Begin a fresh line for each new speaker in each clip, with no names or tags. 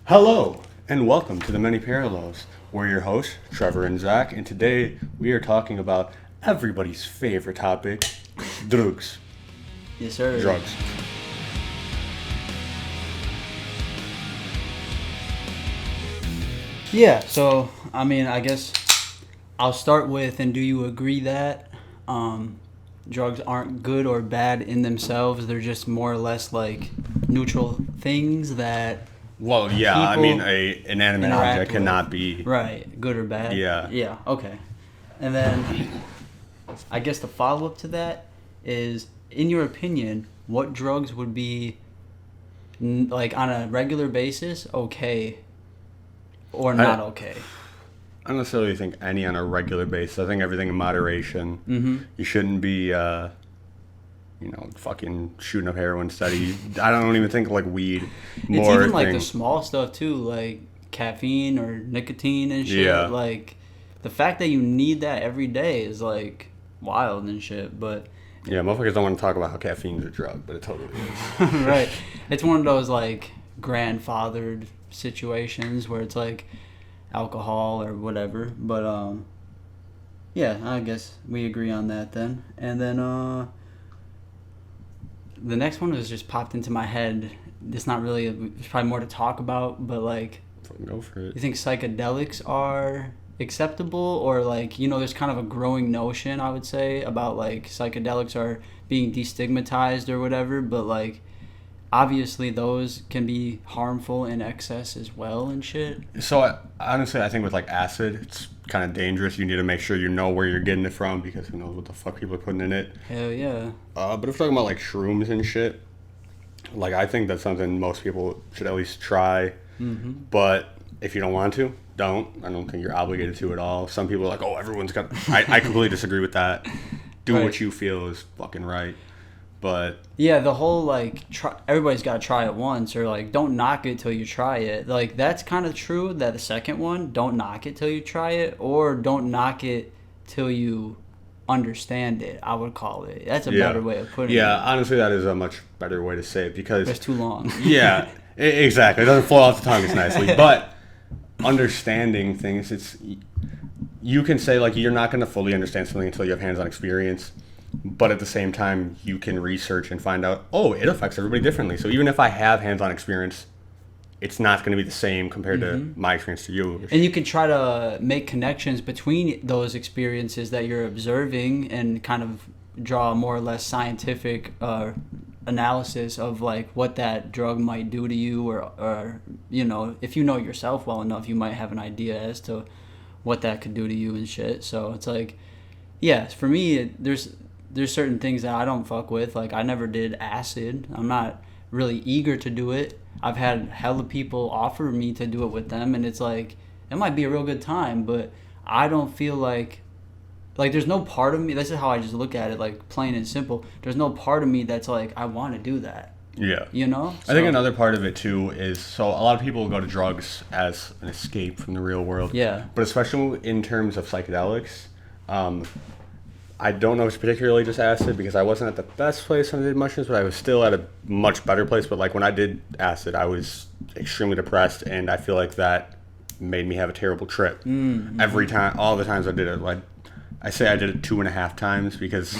Hello, and welcome to the Many Parallels. We're your hosts, Trevor and Zach, and today we are talking about everybody's favorite topic, drugs.
Yes, sir.
Drugs.
Yeah, so, I guess I'll start with, and do you agree that drugs aren't good or bad in themselves? They're just more or less like neutral things that
Well, yeah, I
people
mean, an inanimate
interact
object
with.
cannot be.
Right, good or bad.
Yeah.
Yeah, okay. And then I guess the follow up to that is, in your opinion, what drugs would be like on a regular basis okay or not okay?
I don't necessarily think any on a regular basis. I think everything in moderation.
Mm-hmm.
You shouldn't be, fucking shooting up heroin steady. I don't even think like weed.
It's even like the small stuff too, like caffeine or nicotine and shit.
Yeah.
Like the fact that you need that every day is like wild and shit. But
Yeah, motherfuckers don't want to talk about how caffeine's a drug, but it totally is.
right, it's one of those like grandfathered situations where it's like alcohol or whatever. But yeah, I guess we agree on that then. And then the next one was just popped into my head. It's not really. There's probably more to talk about, but like,
Fucking go for it.
you think psychedelics are acceptable, or like, there's kind of a growing notion, I would say, about like psychedelics are being destigmatized or whatever, but like obviously those can be harmful in excess as well and shit.
So honestly, I think with like acid, it's kind of dangerous. You need to make sure you know where you're getting it from because who knows what the fuck people are putting in it.
Hell yeah.
But if we're talking about like shrooms and shit, like I think that's something most people should at least try.
Mm-hmm.
But if you don't want to, don't. I don't think you're obligated to at all. Some people are like, oh, everyone's got. I completely disagree with that. Do
Right.
what you feel is fucking right. But
Yeah, the whole like everybody's got to try it once, or like don't knock it till you try it. Like that's kind of true. That the second one, don't knock it till you try it, or don't knock it till you understand it. I would call it. That's a better way of putting it.
Yeah, honestly, that is a much better way to say it because
It's too long.
yeah, exactly. It doesn't flow off the tongue as nicely, but understanding things, you can say like you're not going to fully understand something until you have hands-on experience. But at the same time, you can research and find out, oh, it affects everybody differently. So even if I have hands-on experience, it's not going to be the same compared to my experience to you.
And you can try to make connections between those experiences that you're observing and kind of draw a more or less scientific analysis of like what that drug might do to you, or if you know yourself well enough, you might have an idea as to what that could do to you and shit. So it's like, yeah, for me, there's certain things that I don't fuck with. Like I never did acid. I'm not really eager to do it. I've had hella people offer me to do it with them, and it's like it might be a real good time, but I don't feel like there's no part of me. This is how I just look at it, like plain and simple. There's no part of me that's like I want to do that.
Yeah.
So,
I think another part of it too is, so a lot of people go to drugs as an escape from the real world.
Yeah.
But especially in terms of psychedelics, I don't know if it's particularly just acid because I wasn't at the best place when I did mushrooms, but I was still at a much better place. But like when I did acid, I was extremely depressed, and I feel like that made me have a terrible trip.
Mm-hmm.
Every time, all the times I did it, I say I did it 2.5 times because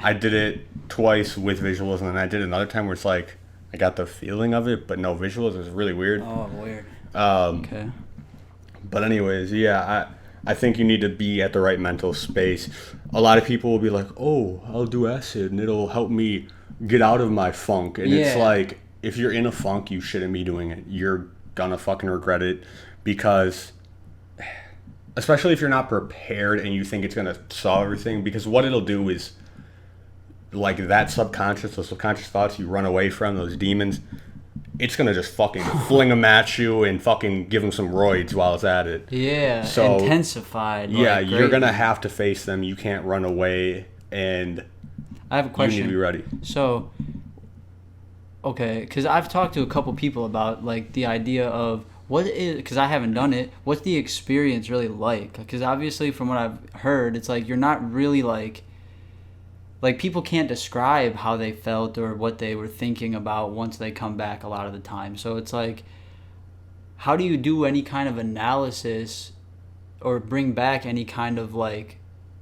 I did it twice with visuals, and then I did another time where it's like I got the feeling of it, but no visuals. It was really weird.
Oh, weird.
Okay. But anyways, yeah, I think you need to be at the right mental space. A lot of people will be like, oh, I'll do acid and it'll help me get out of my funk. And it's like, if you're in a funk, you shouldn't be doing it. You're gonna fucking regret it because, especially if you're not prepared and you think it's gonna solve everything, because what it'll do is, like that subconscious, those subconscious thoughts you run away from, those demons, it's going to just fucking fling them at you and fucking give them some roids while it's at it.
Yeah,
so,
intensified.
Yeah, you're going to have to face them. You can't run away, and
I have a question.
You need to be ready.
So, okay, because I've talked to a couple people about like the idea of what is, because I haven't done it, what's the experience really like? Because obviously from what I've heard, it's like you're not really like people can't describe how they felt or what they were thinking about once they come back a lot of the time. So it's like, how do you do any kind of analysis or bring back any kind of like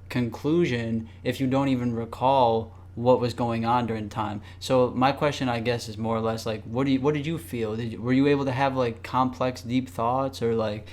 conclusion if you don't even recall what was going on during time? So my question, I guess, is more or less like, what did you feel? Were you able to have like complex, deep thoughts, or like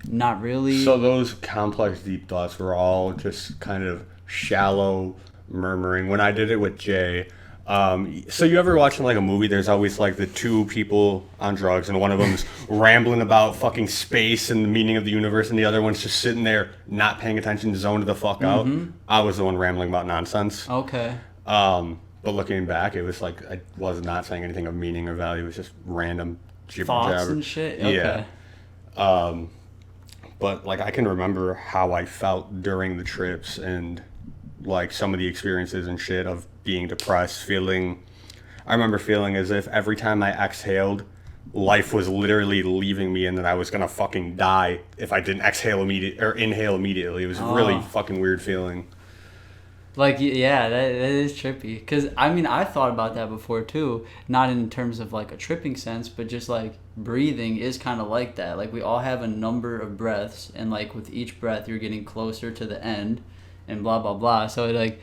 not really?
So those complex, deep thoughts were all just kind of shallow murmuring. When I did it with Jay, so you ever watching like a movie? There's always like the two people on drugs, and one of them's rambling about fucking space and the meaning of the universe, and the other one's just sitting there not paying attention, zoned the fuck out. I was the one rambling about nonsense.
Okay.
But looking back, it was like I was not saying anything of meaning or value. It was just random jibber
Thoughts
jabber.
and shit. Okay.
Yeah. But like I can remember how I felt during the trips and like some of the experiences and shit of being depressed, I remember feeling as if every time I exhaled, life was literally leaving me and that I was gonna fucking die if I didn't inhale immediately. It was a really fucking weird feeling.
Like, yeah, that is trippy. Because, I mean, I thought about that before, too. Not in terms of, like, a tripping sense, but just, like, breathing is kind of like that. Like, we all have a number of breaths, and, like, with each breath, you're getting closer to the end, and blah, blah, blah. So, like,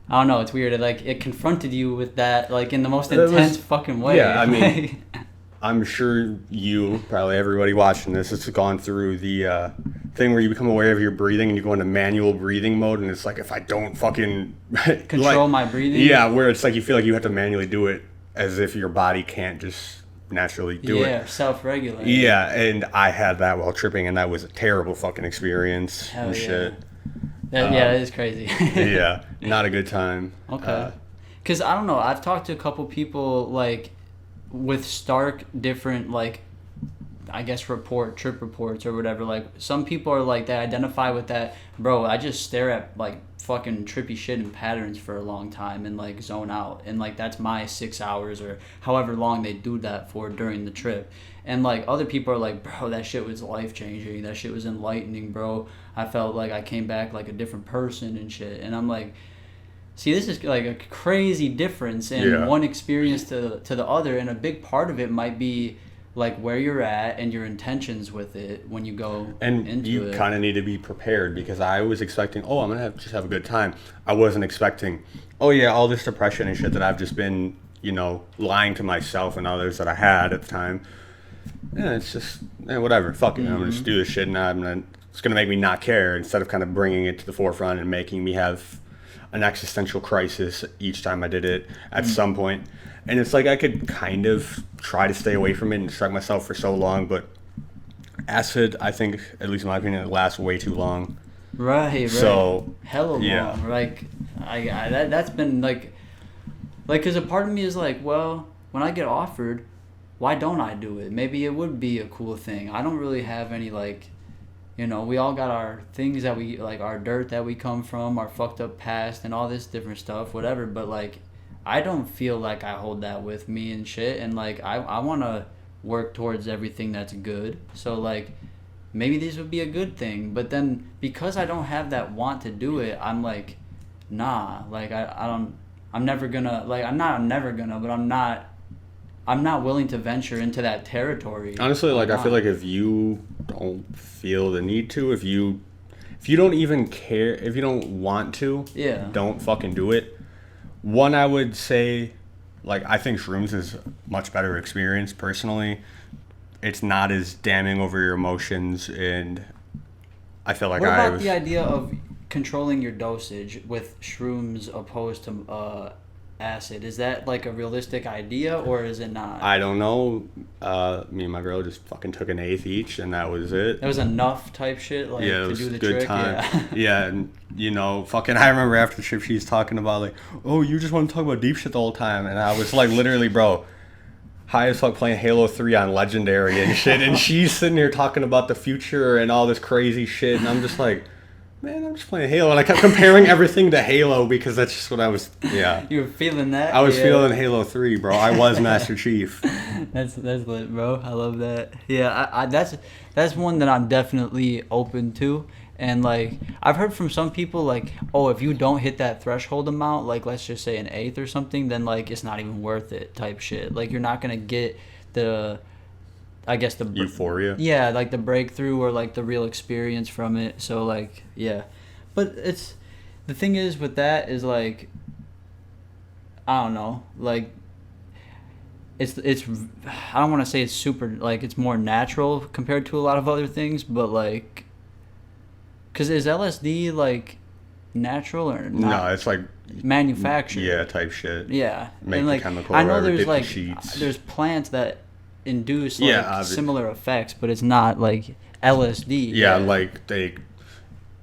I don't know, it's weird. It confronted you with that, like, in the most intense fucking way.
Yeah, I mean, I'm sure you, probably everybody watching this, has gone through the thing where you become aware of your breathing and you go into manual breathing mode, and it's like, if I don't fucking
control my breathing.
Yeah, where it's like you feel like you have to manually do it as if your body can't just naturally do it.
Yeah, self-regulate.
Yeah, and I had that while tripping, and that was a terrible fucking experience.
Hell
and
yeah.
shit.
That is crazy.
Yeah, not a good time.
Okay. Because, I don't know, I've talked to a couple people, like, with stark different, like, I guess trip reports or whatever. Like, some people are like, they identify with that, bro, I just stare at like fucking trippy shit and patterns for a long time and like zone out, and like that's my 6 hours or however long they do that for during the trip. And like other people are like, bro, that shit was life changing, that shit was enlightening, bro, I felt like I came back like a different person and shit. And I'm like, see, this is like a crazy difference in one experience to the other, and a big part of it might be like where you're at and your intentions with it when you go
and
into
you kind of need to be prepared, because I was expecting, I'm gonna just have a good time. I wasn't expecting, all this depression and shit that I've just been, lying to myself and others that I had at the time. Yeah, it's just whatever, fuck it. I'm gonna just do this shit, and it's gonna make me not care, instead of kind of bringing it to the forefront and making me have an existential crisis each time I did it at some point. And it's like I could kind of try to stay away from it and distract myself for so long, but acid, I think, at least in my opinion, it lasts way too long.
Right.
So
hella long. Like that's been like, because a part of me is like, well, when I get offered, why don't I do it? Maybe it would be a cool thing. I don't really have any like, we all got our things that we like, our dirt that we come from, our fucked up past, and all this different stuff, whatever. But like, I don't feel like I hold that with me and shit, and like I want to work towards everything that's good. So like, maybe this would be a good thing. But then because I don't have that want to do it, I'm like, nah. Like I'm never gonna, like, I'm never gonna, but I'm not willing to venture into that territory.
Honestly, like, I feel like if you don't feel the need to, if you don't even care, if you don't want to, don't fucking do it. One, I would say, like, I think shrooms is a much better experience personally. It's not as damning over your emotions, and I feel like
what about the idea of controlling your dosage with shrooms opposed to acid? Is that like a realistic idea, or is it not?
I don't know. Me and my girl just fucking took an eighth each, and that was it.
It was enough type shit, like,
yeah, it
to
was
do the
good
trick.
Time. Yeah, and fucking, I remember after the trip she's talking about like, oh, you just want to talk about deep shit the whole time, and I was like, literally, bro, high as fuck playing Halo 3 on Legendary and shit, and she's sitting here talking about the future and all this crazy shit, and I'm just like, man, I'm just playing Halo. And I kept comparing everything to Halo because that's just what I was,
You were feeling that?
I was feeling Halo 3, bro. I was Master Chief.
That's lit, bro. I love that. Yeah, I that's one that I'm definitely open to. And, like, I've heard from some people, like, oh, if you don't hit that threshold amount, like, let's just say an eighth or something, then, like, it's not even worth it type shit. Like, you're not going to get the I guess the
euphoria.
Yeah, like the breakthrough or like the real experience from it. So like, yeah, but it's the thing is with that is like, I don't know, like it's I don't want to say it's super like it's more natural compared to a lot of other things, but like, cause is LSD like natural or not?
No, it's like
Manufactured.
Yeah, type shit.
Yeah,
Make
and
the
like
chemical.
I know
whatever,
there's
dip the
like
sheets.
there's plants that induce like
Yeah,
similar effects, but it's not like LSD.
Yeah, like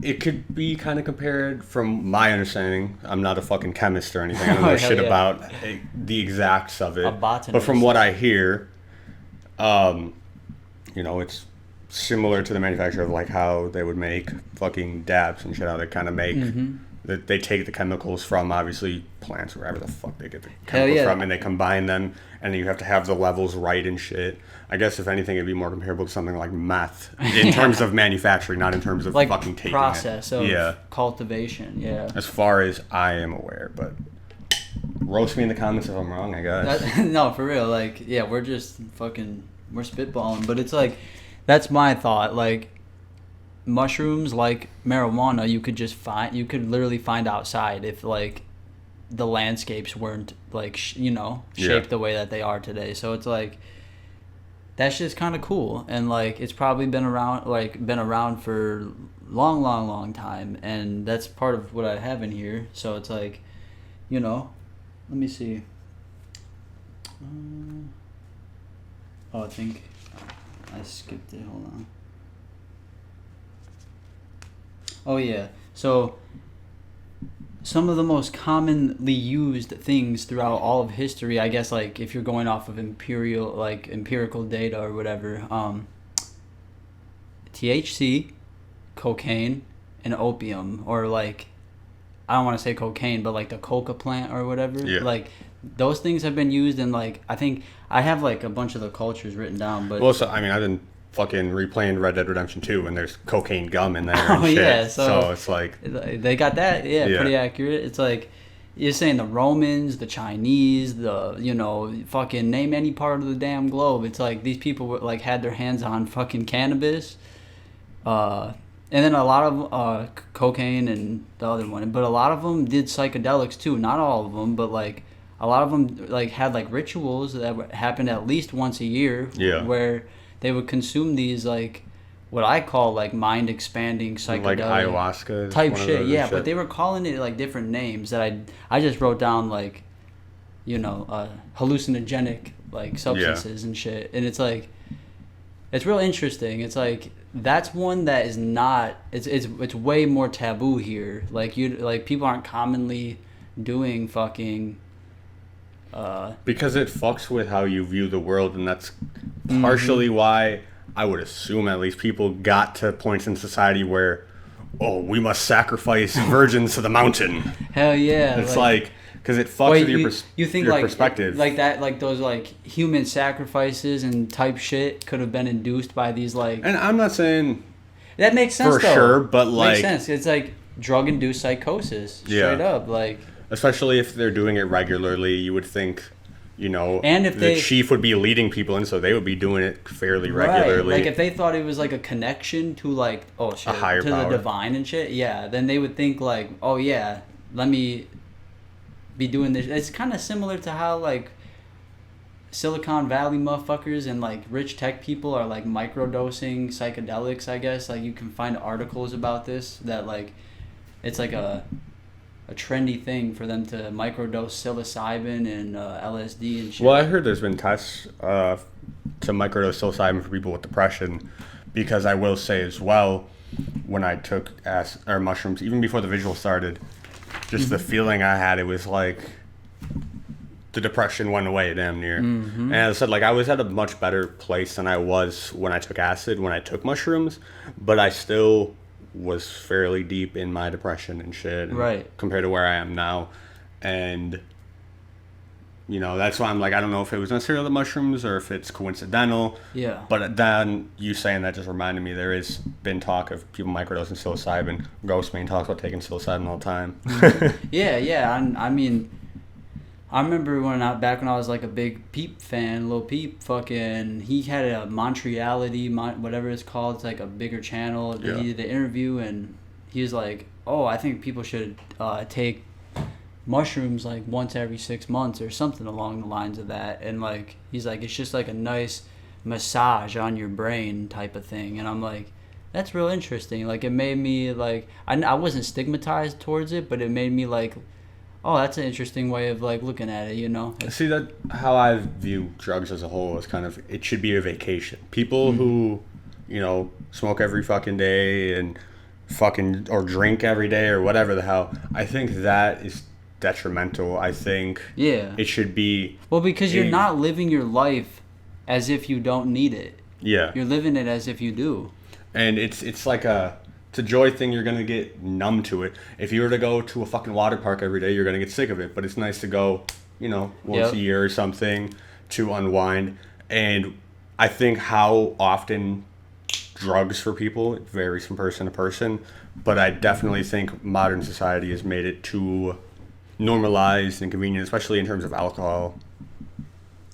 it could be kind of compared from my understanding. I'm not a fucking chemist or anything. I don't know
Oh,
shit
yeah.
about the exacts of it.
A botanist.
But from what I hear, it's similar to the manufacture of like how they would make fucking dabs and shit. How they kind of make that they take the chemicals from obviously plants, wherever the fuck they get the chemicals from, and they combine them, and you have to have the levels right and shit. I guess if anything, it'd be more comparable to something like meth in terms of manufacturing, not in terms of
like
fucking taking
process
it.
of cultivation. Yeah.
As far as I am aware, but roast me in the comments if I'm wrong, I guess.
No, for real. Like, yeah, we're just fucking we're spitballing, but it's like that's my thought. Like mushrooms, like marijuana, you could literally find outside if like the landscapes weren't like shaped the way that they are today. So it's like that's just kind of cool, and like it's probably been around for long time, and that's part of what I have in here. So it's like, let me see. I think I skipped it. Hold on. Oh yeah. So some of the most commonly used things throughout all of history, I guess, like if you're going off of empirical data or whatever, THC, cocaine, and opium, or like I don't want to say cocaine, but like the coca plant or whatever.
Yeah.
Like those things have been used in like I think I have like a bunch of the cultures written down, but
Well, so I mean, I've been fucking replaying Red Dead Redemption 2, and there's cocaine gum in there.
Oh,
and shit.
yeah,
so it's like
they got that, pretty accurate. It's like you're saying the Romans, the Chinese, fucking name any part of the damn globe. It's like these people were, like had their hands on fucking cannabis, and then a lot of cocaine and the other one. But a lot of them did psychedelics too. Not all of them, but like a lot of them like had like rituals that happened at least once a year.
Yeah.
Where they would consume these like what I call like mind expanding psychedelic
like ayahuasca
type shit. Yeah, but they were calling it like different names that I just wrote down like hallucinogenic like substances and shit. And it's like it's real interesting. It's like that's one that is not it's way more taboo here. Like people aren't commonly doing fucking
because it fucks with how you view the world, and that's partially why I would assume at least people got to points in society where, we must sacrifice virgins to the mountain.
Hell yeah!
It's like because it fucks with
you think
your
like
perspective,
like that, like those like human sacrifices and type shit could have been induced by these like.
And I'm not saying
that makes sense
for
though.
sure, but like
makes sense. It's like drug induced psychosis, straight up, like.
Especially if they're doing it regularly, you would think,
and if
the chief would be leading people in, so they would be doing it fairly regularly.
Like if they thought it was like a connection to like a higher to
power.
The divine and shit, then they would think like, oh yeah, let me be doing this. It's kind of similar to how like Silicon Valley motherfuckers and like rich tech people are like microdosing psychedelics. I guess like you can find articles about this that like it's like a trendy thing for them to microdose psilocybin and LSD and shit.
Well, I heard there's been tests to microdose psilocybin for people with depression, because I will say as well, when I took mushrooms, even before the visual started, just the feeling I had, it was like the depression went away damn near. And as I said, like I was at a much better place than I was when I took acid, when I took mushrooms, but I still was fairly deep in my depression and shit, compared to where I am now. And that's why I'm like, I don't know if it was necessarily the mushrooms or if it's coincidental, but then you saying that just reminded me there is been talk of people microdosing psilocybin. Ghostman talks about taking psilocybin all the time.
I mean I remember back when I was like a big Peep fan, Lil Peep, fucking, he had a Montreality, whatever it's called. It's like a bigger channel.
Yeah.
He did an interview and he was like, "Oh, I think people should take mushrooms like once every 6 months or something along the lines of that." And like, he's like, it's just like a nice massage on your brain type of thing. And I'm like, that's real interesting. Like, it made me like, I wasn't stigmatized towards it, but it made me like, oh, that's an interesting way of like looking at it, you know?
See, that how I view drugs as a whole is kind of, it should be a vacation. People who, you know, smoke every fucking day and fucking, or drink every day or whatever the hell, I think that is detrimental. I think it should be...
Well, because you're not living your life as if you don't need it.
Yeah.
You're living it as if you do. And
it's like it's a joy thing. You're going to get numb to it. If you were to go to a fucking water park every day, you're going to get sick of it. But it's nice to go, you know, once a year or something to unwind. And I think how often drugs for people, it varies from person to person. But I definitely think modern society has made it too normalized and convenient, especially in terms of alcohol.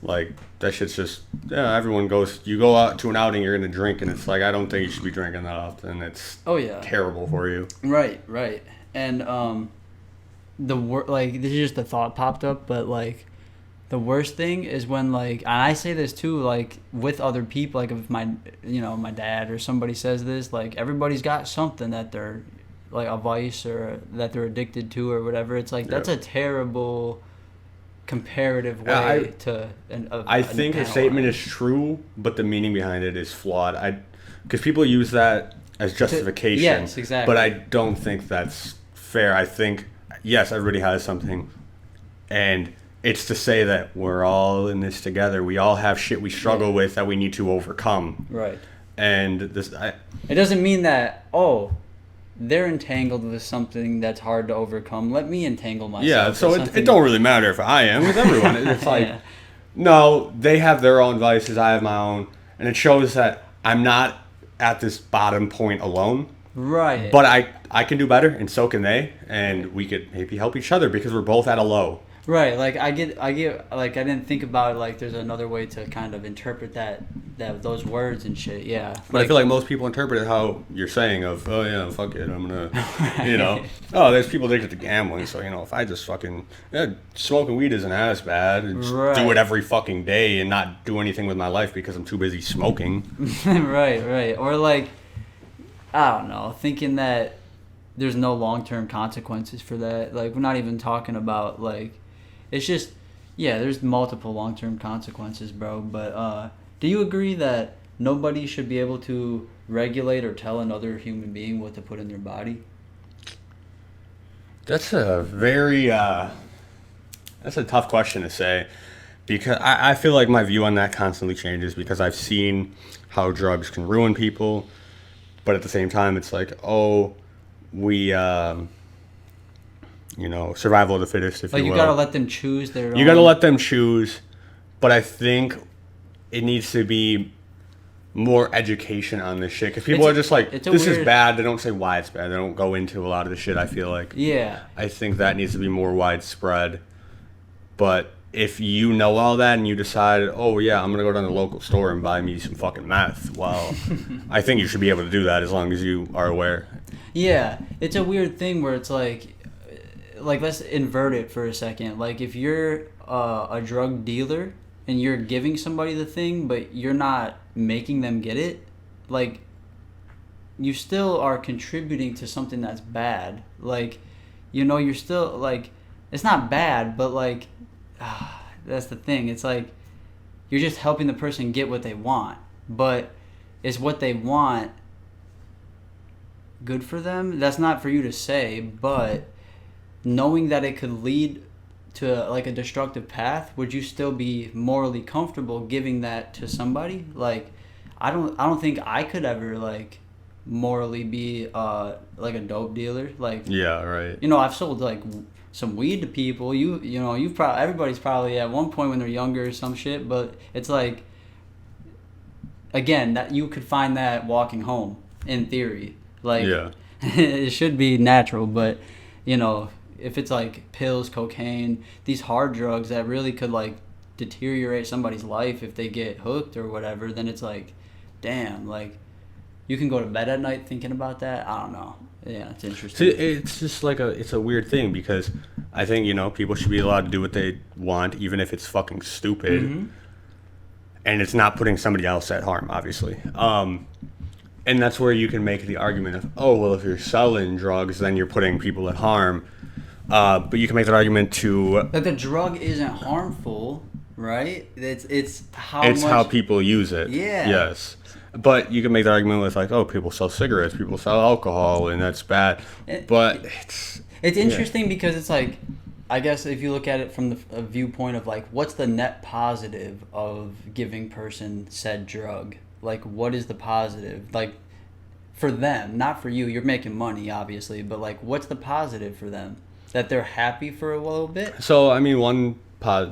Like, that shit's just, everyone goes, you go out to an outing, you're going to drink, and it's like, I don't think you should be drinking that often. It's terrible for you.
Right. And like, this is just a thought popped up, but like, the worst thing is when, like, and I say this too, like, with other people, like, if my dad or somebody says this, like, everybody's got something that they're, like, a vice or that they're addicted to or whatever. It's like, that's a terrible comparative way
I think the statement is true, but the meaning behind it is flawed. Because people use that as justification.
Yes, exactly.
But I don't think that's fair. I think, yes, everybody has something, and it's to say that we're all in this together. We all have shit we struggle with that we need to overcome.
Right.
And
it doesn't mean that, they're entangled with something that's hard to overcome. Let me entangle myself.
Yeah, so it don't really matter if I am with everyone. It's like, no, they have their own vices, I have my own. And it shows that I'm not at this bottom point alone.
Right.
But I can do better, and so can they. And we could maybe help each other because we're both at a low.
Right, like I get, like, I didn't think about it, like there's another way to kind of interpret those words and shit, yeah.
But
like,
I feel like most people interpret it how you're saying of, oh yeah, fuck it, I'm gonna, you know, there's people addicted to gambling, so, you know, if I just fucking, smoking weed isn't as bad, just do it every fucking day and not do anything with my life because I'm too busy smoking.
Right, or like, I don't know, thinking that there's no long-term consequences for that, like, we're not even talking about, like, it's just, there's multiple long-term consequences, bro. But do you agree that nobody should be able to regulate or tell another human being what to put in their body?
That's a very, that's a tough question to say. Because I feel like my view on that constantly changes because I've seen how drugs can ruin people. But at the same time, it's like, survival of the fittest, if you will.
Like, you gotta let them choose their own.
You gotta let them choose, but I think it needs to be more education on this shit. Because people are just like, this is bad. They don't say why it's bad. They don't go into a lot of the shit, I feel like.
Yeah.
I think that needs to be more widespread. But if you know all that and you decide, I'm gonna go down to the local store and buy me some fucking meth, well, I think you should be able to do that as long as you are aware.
Yeah. It's a weird thing where it's like let's invert it for a second. Like, if you're a drug dealer and you're giving somebody the thing, but you're not making them get it, like, you still are contributing to something that's bad. Like, you're still, like, it's not bad, but, like, that's the thing. It's like, you're just helping the person get what they want. But is what they want good for them? That's not for you to say, but knowing that it could lead to like a destructive path, would you still be morally comfortable giving that to somebody? Like, I don't think I could ever like morally be like a dope dealer. Like,
yeah, right.
I've sold like some weed to people. You've probably, everybody's probably at one point when they're younger or some shit, but it's like, again, that you could find that walking home in theory. Like, it should be natural, but if it's like pills, cocaine, these hard drugs that really could like deteriorate somebody's life if they get hooked or whatever, then it's like, damn, like you can go to bed at night thinking about that. I don't know. Yeah, it's interesting.
It's just like it's a weird thing because I think, you know, people should be allowed to do what they want, even if it's fucking stupid.
Mm-hmm.
And it's not putting somebody else at harm, obviously. And that's where you can make the argument of, oh, well, if you're selling drugs, then you're putting people at harm. But you can make that argument to...
That the drug isn't harmful, right? It's how
people use it.
Yeah.
Yes. But you can make the argument with, like, oh, people sell cigarettes, people sell alcohol, and that's bad. But
it's interesting because it's like, I guess if you look at it from a viewpoint of, like, what's the net positive of giving person said drug? Like, what is the positive? Like, for them, not for you. You're making money, obviously. But, like, what's the positive for them? That they're happy for a little bit?
So, I mean, one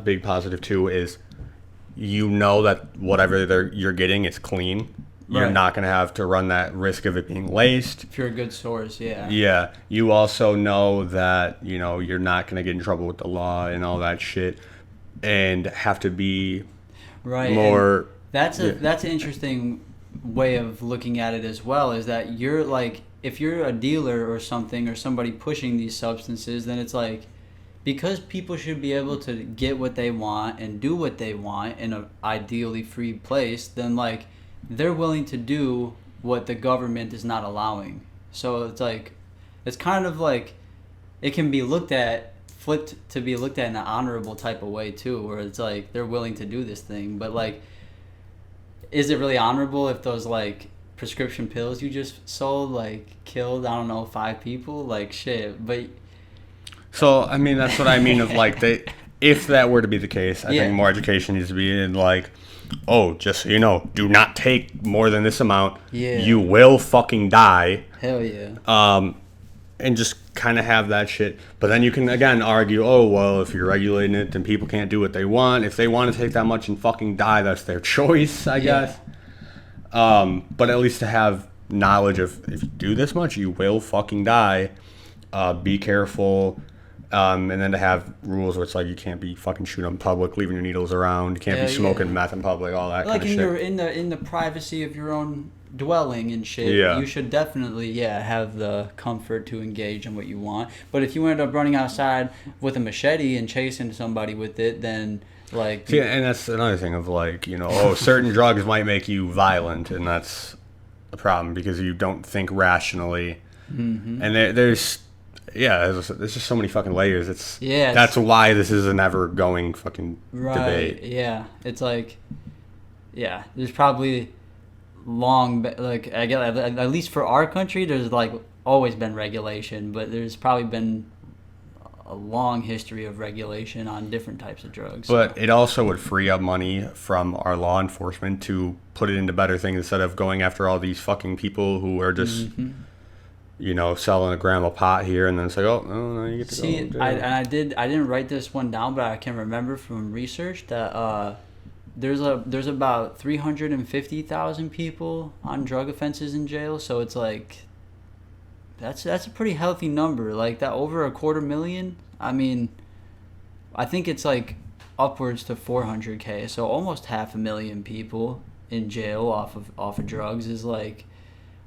big positive, too, is you know that whatever you're getting is clean. You're not going to have to run that risk of it being laced.
If you're a good source, yeah.
Yeah. You also know that, you know, you're not going to get in trouble with the law and all that shit and have to be more...
And that's an interesting way of looking at it as well, is that you're like, if you're a dealer or something or somebody pushing these substances, then it's like, because people should be able to get what they want and do what they want in an ideally free place, then like they're willing to do what the government is not allowing. So it's like, it's kind of like, it can be flipped to be looked at in an honorable type of way too, where it's like they're willing to do this thing. But like, is it really honorable if those like prescription pills you just sold like killed, I don't know, 5 people? Like shit. But
so I mean, that's what I mean of like, if that were to be the case, I think more education needs to be in like, oh, just so you know, do not take more than this amount.
Yeah.
You will fucking die.
Hell yeah.
And just kind of have that shit. But then you can, again, argue, oh, well, if you're regulating it, then people can't do what they want. If they want to take that much and fucking die, that's their choice, I guess. But at least to have knowledge of, if you do this much, you will fucking die. Be careful. And then to have rules where it's like you can't be fucking shooting in public, leaving your needles around. You can't be smoking meth in public, all that kind of shit.
Like in the privacy of your own dwelling and shit, you should definitely have the comfort to engage in what you want. But if you end up running outside with a machete and chasing somebody with it, then like...
See, and that's another thing of like, you know, oh, certain drugs might make you violent, and that's a problem because you don't think rationally. Mm-hmm. And there's just so many fucking layers. That's why this is an ever going fucking debate.
Yeah, it's like, there's probably like, I guess at least for our country, there's like always been regulation, but there's probably been a long history of regulation on different types of drugs.
But it also would free up money from our law enforcement to put it into better things instead of going after all these fucking people who are just... Mm-hmm. You know, selling a gram of pot here, and then it's like, oh, no, you get to go.
I didn't write this one down, but I can remember from research that there's about 350,000 people on drug offenses in jail. So it's like, that's a pretty healthy number. Like that, over 250,000. I mean, I think it's like upwards to 400K. So almost 500,000 people in jail off of drugs is like,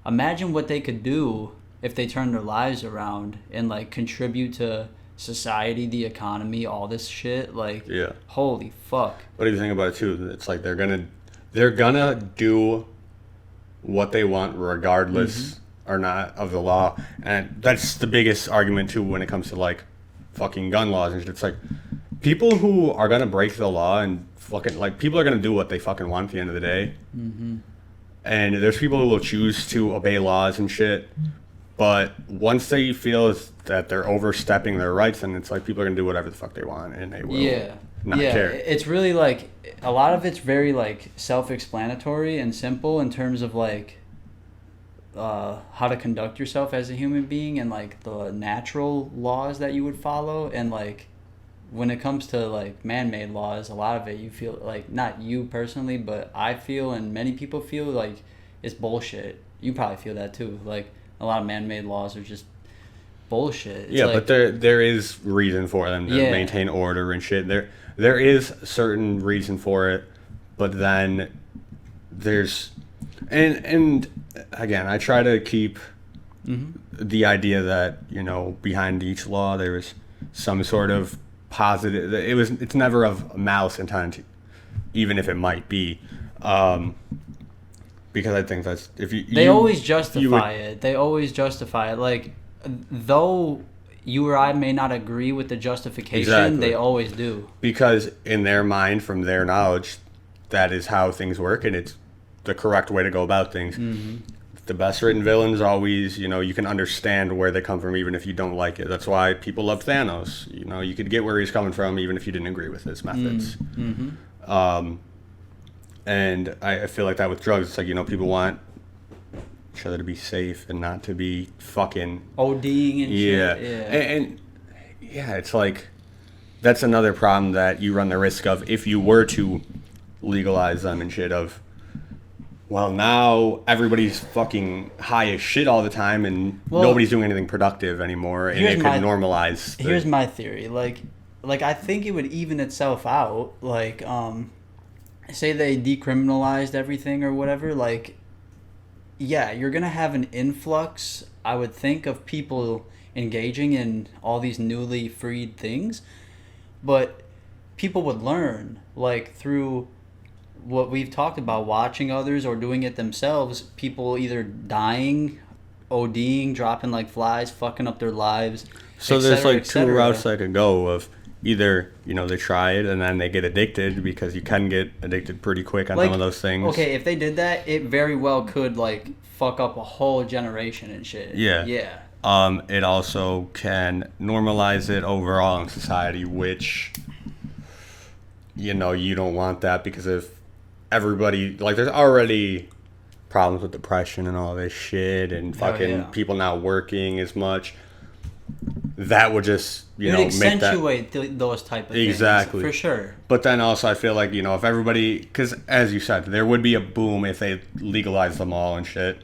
imagine what they could do if they turn their lives around and like contribute to society, the economy, all this shit. Like, holy fuck.
What do you think about it too? It's like they're gonna do what they want regardless or not of the law, and that's the biggest argument too when it comes to like fucking gun laws and shit. It's like people who are gonna break the law and fucking like people are gonna do what they fucking want at the end of the day. Mm-hmm. And there's people who will choose to obey laws and shit. But once they feel that they're overstepping their rights, then it's like people are going to do whatever the fuck they want, and they will not care.
It's really like, a lot of it's very like self-explanatory and simple in terms of like how to conduct yourself as a human being and like the natural laws that you would follow. And like when it comes to like man-made laws, a lot of it you feel like, not you personally, but I feel and many people feel like it's bullshit. You probably feel that too. Like, a lot of man-made laws are just bullshit. It's
yeah,
like,
but there is reason for them to maintain order and shit. There is certain reason for it, but then there's and again, I try to keep the idea that, you know, behind each law there is some sort of positive. It's never of malice intent, even if it might be. Because I think that's
they always justify it. They always justify it. Like, though you or I may not agree with the justification, they always do.
Because in their mind, from their knowledge, that is how things work, and it's the correct way to go about things. The best written villains always, you know, you can understand where they come from even if you don't like it. That's why people love Thanos. You know, you could get where he's coming from even if you didn't agree with his methods. And I feel like that with drugs. It's like, you know, people want each other to be safe and not to be fucking
ODing and shit. Yeah.
And yeah, it's like that's another problem that you run the risk of if you were to legalize them and shit of, well, now everybody's fucking high as shit all the time and nobody's doing anything productive anymore, and it could normalize.
Here's my theory. Like I think it would even itself out. Like, say they decriminalized everything or whatever, like, yeah, you're going to have an influx, I would think, of people engaging in all these newly freed things, but people would learn, like, through what we've talked about, watching others or doing it themselves, people either dying, ODing, dropping like flies, fucking up their lives.
So there's like two routes I could go of. Either, you know, they try it and then they get addicted, because you can get addicted pretty quick on some of those things.
Okay, if they did that, it very well could, like, fuck up a whole generation and shit.
Yeah. It also can normalize it overall in society, which, you know, you don't want that, because if everybody, like, there's already problems with depression and all this shit and fucking people not working as much. That would just, you know,
accentuate those type of things.
Exactly.
For sure.
But then also I feel like, you know, if everybody, because as you said, there would be a boom if they legalized them all and shit,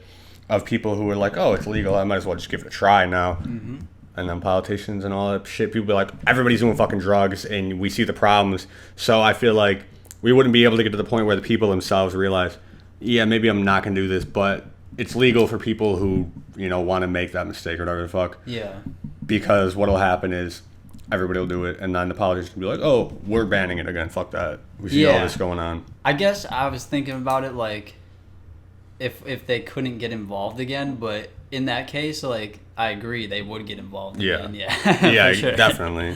of people who were like, oh, it's legal, I might as well just give it a try now. And then politicians and all that shit, people be like, everybody's doing fucking drugs and we see the problems. So I feel like we wouldn't be able to get to the point where the people themselves realize, yeah, maybe I'm not going to do this, but it's legal for people who, you know, want to make that mistake or whatever the fuck.
Yeah.
Because what'll happen is everybody will do it, and then the politicians will be like, oh, we're banning it again. Fuck that. We see all this going on.
I guess I was thinking about it like if they couldn't get involved again, but in that case, like, I agree, they would get involved again. Yeah,
sure. Definitely.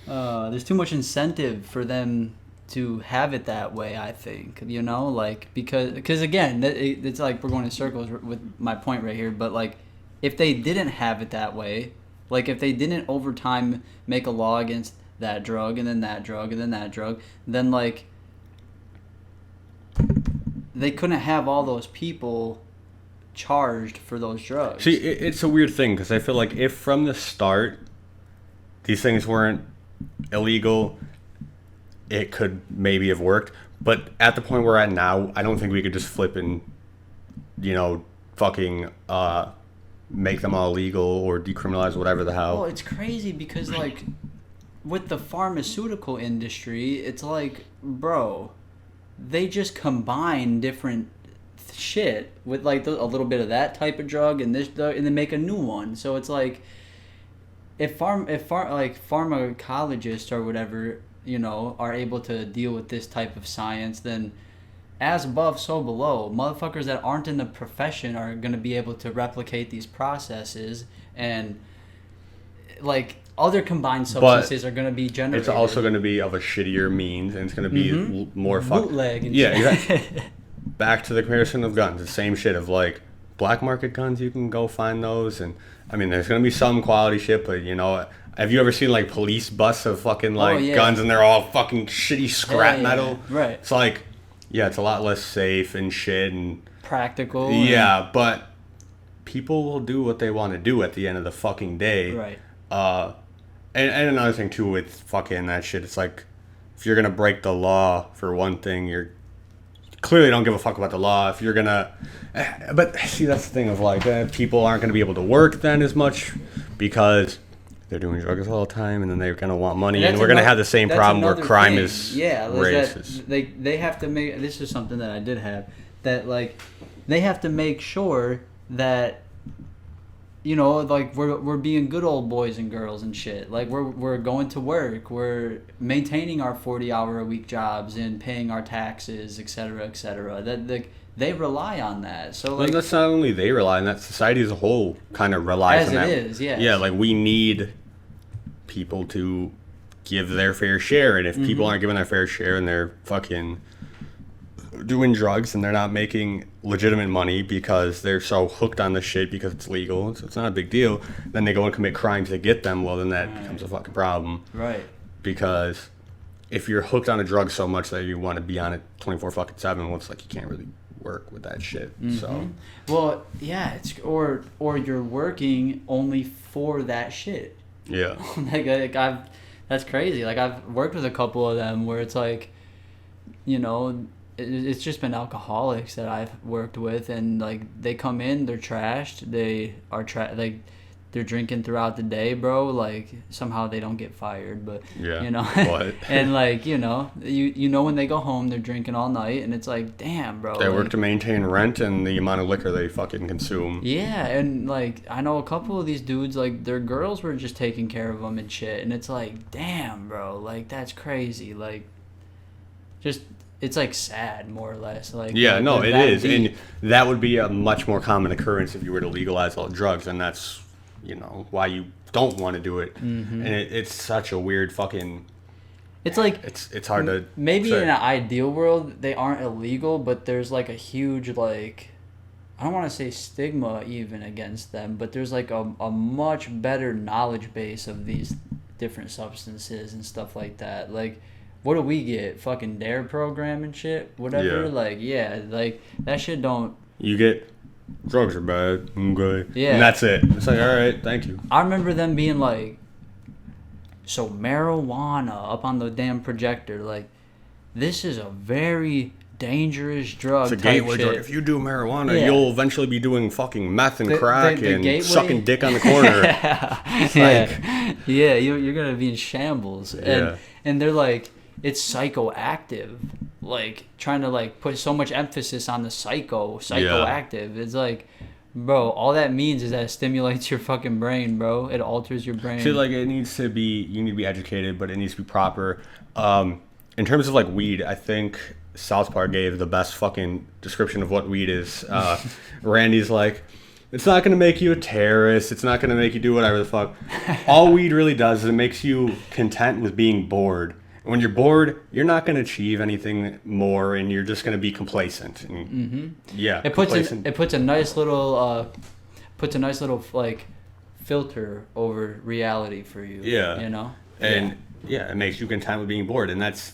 There's too much incentive for them to have it that way, I think, you know, like, because again, it's like we're going in circles with my point right here, but like, if they didn't have it that way, like, if they didn't over time make a law against that drug and then that drug and then that drug, then, like, they couldn't have all those people charged for those drugs.
See, it's a weird thing, because I feel like if from the start these things weren't illegal, it could maybe have worked. But at the point we're at now, I don't think we could just flip and, you know, fucking make them all legal or decriminalize whatever the hell.
Well, it's crazy because, like, with the pharmaceutical industry, it's like, bro, they just combine different shit with, like, a little bit of that type of drug and this drug, and then make a new one. So it's like, if pharmacologists or whatever, you know, are able to deal with this type of science, then as above, so below. Motherfuckers that aren't in the profession are going to be able to replicate these processes, and, like, other combined substances are going to be generated.
It's also going to be of a shittier means, and it's going to be more
bootleg and
shit. Exactly. Back to the comparison of guns. The same shit of, like, black market guns, you can go find those, and I mean, there's going to be some quality shit, but, you know, have you ever seen, like, police busts of fucking, like, guns, and they're all fucking shitty scrap metal?
Right.
It's like, yeah, it's a lot less safe and shit and
practical.
Yeah, but people will do what they want to do at the end of the fucking day.
Right.
And another thing too with fucking that shit, it's like, if you're gonna break the law for one thing, you're clearly don't give a fuck about the law. If you're gonna, but see, that's the thing of like people aren't gonna be able to work then as much because they're doing drugs all the time, and then they're gonna want money, and we're gonna have the same problem where crime is racist.
They have to make, this is something that I did have, that like they have to make sure that, you know, like we're being good old boys and girls and shit. Like we're going to work, we're maintaining our 40-hour-a-week jobs and paying our taxes, et cetera, et cetera. That they rely on that. So like,
that's not only they rely on that, society as a whole kind of relies on that.
As it is, yeah.
Yeah, like we need people to give their fair share, and if people aren't giving their fair share and they're fucking doing drugs and they're not making legitimate money because they're so hooked on the shit because it's legal, so it's not a big deal, then they go and commit crimes to get them, well then that becomes a fucking problem.
Right.
Because if you're hooked on a drug so much that you want to be on it 24/7, well, it's like you can't really work with that shit. So
well, yeah, it's or you're working only for that shit.
Yeah.
like that's crazy. Like I've worked with a couple of them where it's like, you know, it's just been alcoholics that I've worked with, and like they come in, they're trashed, they are like they're drinking throughout the day, bro. Like somehow they don't get fired, but
yeah,
you know,
what?
And like you know when they go home, they're drinking all night, and it's like, damn, bro.
They
like,
work to maintain rent and the amount of liquor they fucking consume.
Yeah, and like I know a couple of these dudes, like their girls were just taking care of them and shit, and it's like, damn, bro, like that's crazy, like just. It's like sad, more or less. Like
yeah,
like,
no, it is,
deep.
and that would be a much more common occurrence if you were to legalize all drugs, and that's, you know, why you don't want to do it. And it's such a weird fucking.
It's like
it's hard to
maybe
say.
in an ideal world they aren't illegal, but there's like a huge like I don't want to say stigma even against them, but there's like a much better knowledge base of these different substances and stuff like that. Like. What do we get? Fucking DARE program and shit? Whatever?
Yeah.
Like, yeah, like, that shit don't...
You get... Drugs are bad. Okay.
Yeah.
And that's it. It's like, all right, thank you.
I remember them being like, so marijuana up on the damn projector. Like, this is a very dangerous drug.
It's a gateway drug. If you do marijuana, you'll eventually be doing fucking meth and crack and gateway? Sucking dick on the corner.
Yeah, you're going to be in shambles. And they're like... It's psychoactive, like trying to like put so much emphasis on the psychoactive. It's like, bro, all that means is that it stimulates your fucking brain, bro. It alters your brain.
So like it needs to be, you need to be educated, but it needs to be proper. In terms of like weed, I think South Park gave the best fucking description of what weed is. Randy's like, it's not going to make you a terrorist. It's not going to make you do whatever the fuck. All weed really does is it makes you content with being bored. When you're bored, you're not going to achieve anything more, and you're just going to be complacent. And, yeah,
it puts a nice little like filter over reality for you.
Yeah,
you know,
and it makes you content with being bored, and that's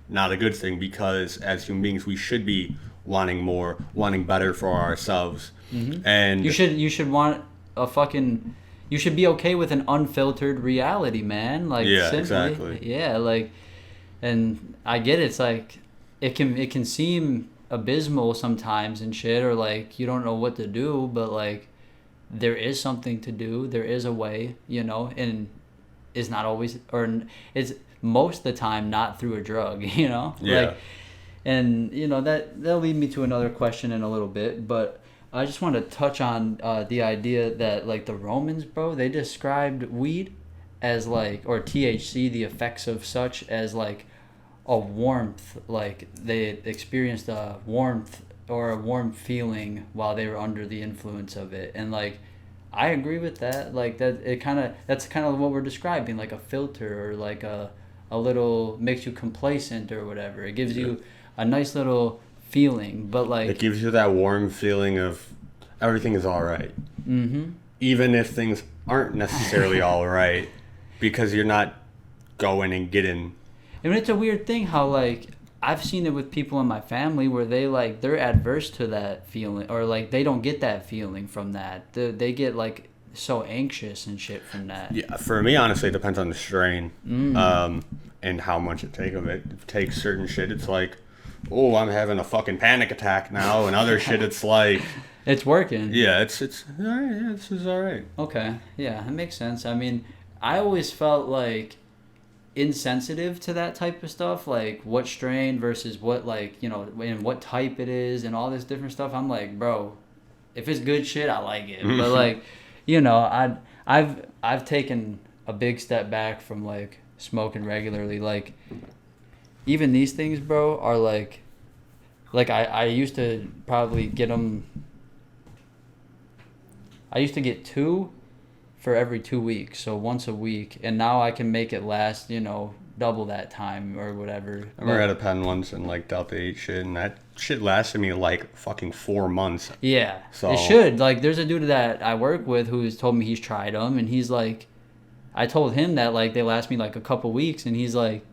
not a good thing because as human beings, we should be wanting more, wanting better for ourselves. And
you should want a fucking. You should be okay with an unfiltered reality, man. Like simply,
exactly.
Yeah, like. And I get it. It's like it can seem abysmal sometimes and shit, or like you don't know what to do, but like there is something to do. There is a way, you know, and it's not always, or it's most of the time not through a drug, you know.
Yeah.
Like, and you know that'll lead me to another question in a little bit, but I just want to touch on the idea that like the Romans, bro, they described weed as like, or THC, the effects of such as like a warmth, like they experienced a warmth or a warm feeling while they were under the influence of it. And like I agree with that. Like that's kind of what we're describing, like a filter or like a little makes you complacent or whatever. It gives you a nice little feeling, but like
it gives you that warm feeling of everything is all right. Even if things aren't necessarily all right. Because you're not going and getting...
I mean, it's a weird thing how, like, I've seen it with people in my family where they, like, they're adverse to that feeling. Or, like, they don't get that feeling from that. They get, like, so anxious and shit from that.
Yeah, for me, honestly, it depends on the strain. And how much it takes of it. If it takes certain shit, it's like... oh, I'm having a fucking panic attack now, and other shit, it's like,
It's working.
yeah, it's all right. Yeah, this is all right.
Okay. Yeah, that makes sense. I mean, I always felt like insensitive to that type of stuff, like what strain versus what, like, you know, and what type it is and all this different stuff. I'm like, bro, if it's good shit, I like it. But like, you know, I've taken a big step back from like smoking regularly. Like, even these things, bro, are like I used to probably get them. I used to get 2 for every 2 weeks, so once a week, and now I can make it last, you know, double that time or whatever.
I remember I had a pen once and like Delta 8 shit, and that shit lasted me like fucking 4 months.
Yeah,
So
it should. Like, there's a dude that I work with who's told me he's tried them, and he's like, I told him that like they last me like a couple weeks, and he's like,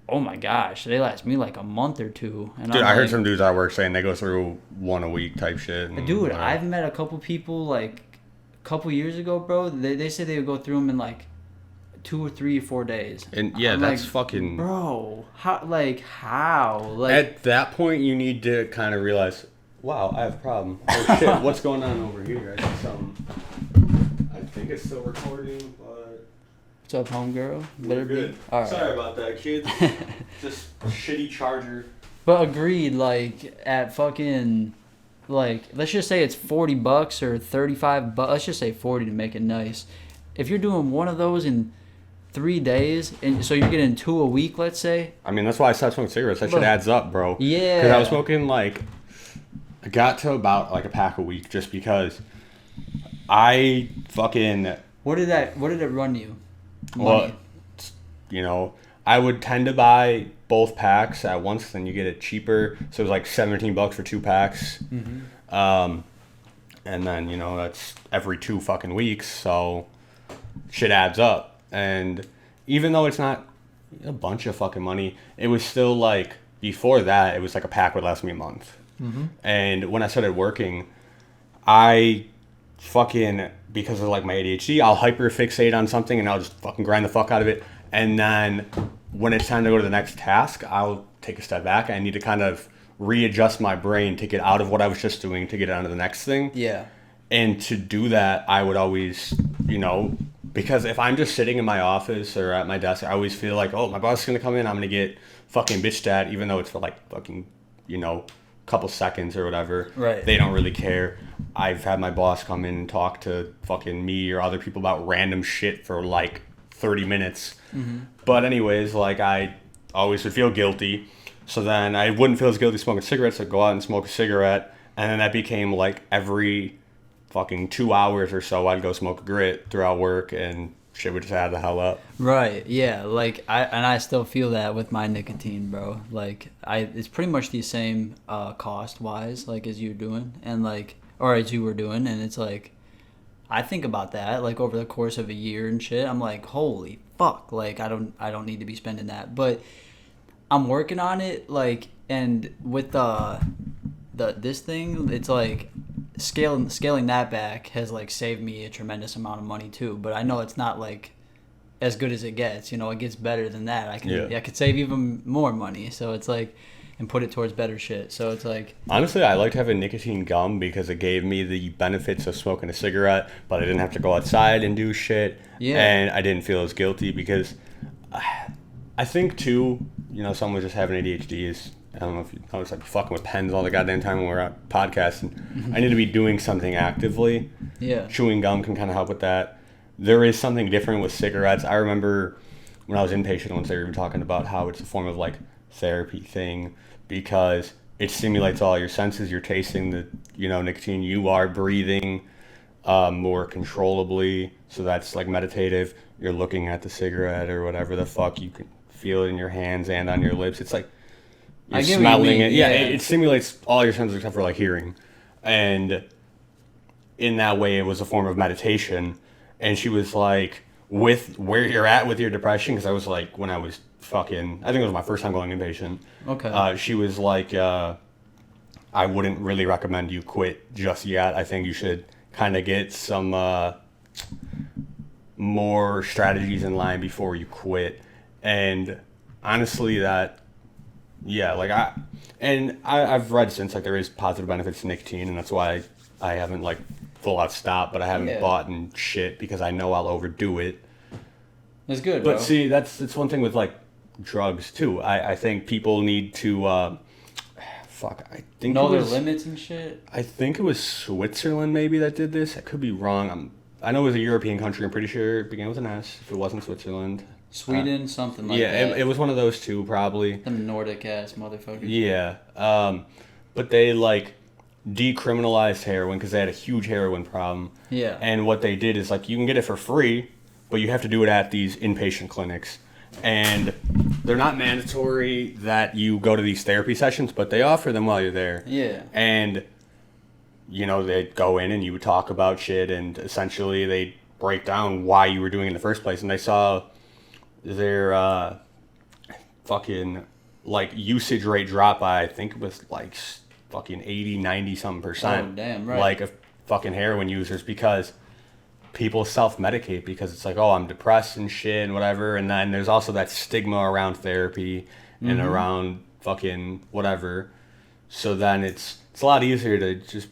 oh my gosh, they last me like a month or 2. And
dude,
I'm
I heard
like,
some dudes at work saying they go through 1 a week type shit. And
dude,
whatever.
I've met a couple people like a couple years ago, bro. They said they would go through them in like 2 or 3 or 4 days.
And yeah,
I'm
that's
like,
fucking.
bro. How? Like,
At that point, you need to kind of realize, wow, I have a problem. Oh shit, what's going on over here? I see something. I think it's still recording, but
What's up, homegirl?
we're good.
All right.
Sorry about that, kids. Just a shitty charger.
But agreed, like, at fucking, like, let's just say it's $40 or $35. Let's just say 40 to make it nice. If you're doing one of those in 3 days, and so you're getting 2 a week, let's say.
I mean, that's why I stopped smoking cigarettes. That shit
Bro.
adds up, bro.
Yeah.
Because I was smoking, like, I got to about, like, a pack a week just because I fucking,
What did it run you?
well,
Money.
you know, I would tend to buy both packs at once, then you get it cheaper. So it was like $17 for 2 packs. And then, you know, that's every 2 fucking weeks. So shit adds up. And even though it's not a bunch of fucking money, it was still like, before that, it was like a pack would last me a month. And when I started working, I fucking, because of like my ADHD, I'll hyperfixate on something and I'll just fucking grind the fuck out of it. And then when it's time to go to the next task, I'll take a step back. I need to kind of readjust my brain to get out of what I was just doing to get on to the next thing.
Yeah.
And to do that, I would always, you know, because if I'm just sitting in my office or at my desk, I always feel like, oh, my boss is going to come in, I'm going to get fucking bitched at, even though it's for like fucking, you know, couple seconds or whatever.
Right.
They don't really care. I've had my boss come in and talk to fucking me or other people about random shit for like 30 minutes. But anyways, like, I always would feel guilty. So then I wouldn't feel as guilty smoking cigarettes. I'd go out and smoke a cigarette. And then that became like every fucking 2 hours or so, I'd go smoke a grit throughout work and shit would just add the hell up.
Right. Yeah. Like, I still feel that with my nicotine, bro. Like, it's pretty much the same cost wise, like, as you're doing, and like, or as you were doing, and it's like, I think about that like over the course of a year and shit. I'm like, holy fuck, like, I don't need to be spending that, but I'm working on it. Like, and with this thing, it's like scaling that back has like saved me a tremendous amount of money too. But I know it's not like as good as it gets. You know, it gets better than that. I could save even more money. So it's like, and put it towards better shit. So it's like,
honestly, I liked having nicotine gum because it gave me the benefits of smoking a cigarette, but I didn't have to go outside and do shit.
Yeah.
And I didn't feel as guilty because I think too, you know, someone just having ADHD is, I don't know if you notice, like fucking with pens all the goddamn time when we're out podcasting. I need to be doing something actively.
yeah.
Chewing gum can kind of help with that. There is something different with cigarettes. I remember when I was inpatient once, they were even talking about how it's a form of like therapy thing because it stimulates all your senses. You're tasting the, you know, nicotine. You are breathing more controllably. So that's like meditative. You're looking at the cigarette or whatever the fuck. You can feel it in your hands and on your lips. It's like you're
I get what you
smelling
mean.
it. Yeah,
Yeah.
it stimulates all your senses except for like hearing. And in that way, it was a form of meditation. And she was like, with where you're at with your depression, because I was like, when I was fucking, I think it was my first time going inpatient.
Okay.
She was like, I wouldn't really recommend you quit just yet. I think you should kind of get some more strategies in line before you quit. And honestly, that Yeah, like I've read since like there is positive benefits to nicotine, and that's why I haven't like full out stopped, but I haven't
Yeah.
bought and shit because I know I'll overdo it.
It's good,
But
bro.
see, it's one thing with like drugs too. I think people need to fuck.
Know their limits and shit.
I think it was Switzerland maybe that did this. I could be wrong. I know it was a European country. I'm pretty sure it began with an S. If it wasn't Switzerland,
Sweden, something like
yeah,
that.
it was one of those two probably.
Them Nordic ass motherfuckers.
Yeah, but they like decriminalized heroin because they had a huge heroin problem.
Yeah.
And what they did is like you can get it for free, but you have to do it at these inpatient clinics. And they're not mandatory that you go to these therapy sessions, but they offer them while you're there.
Yeah.
And, you know, they'd go in and you would talk about shit, and essentially they'd break down why you were doing it in the first place. And they saw their fucking, like, usage rate drop by, I think it was, like, fucking 80, 90 something percent.
Oh, damn, right.
Like, of fucking heroin users because people self-medicate because it's like, oh, I'm depressed and shit and whatever. And then there's also that stigma around therapy and around fucking whatever. So then it's a lot easier to just,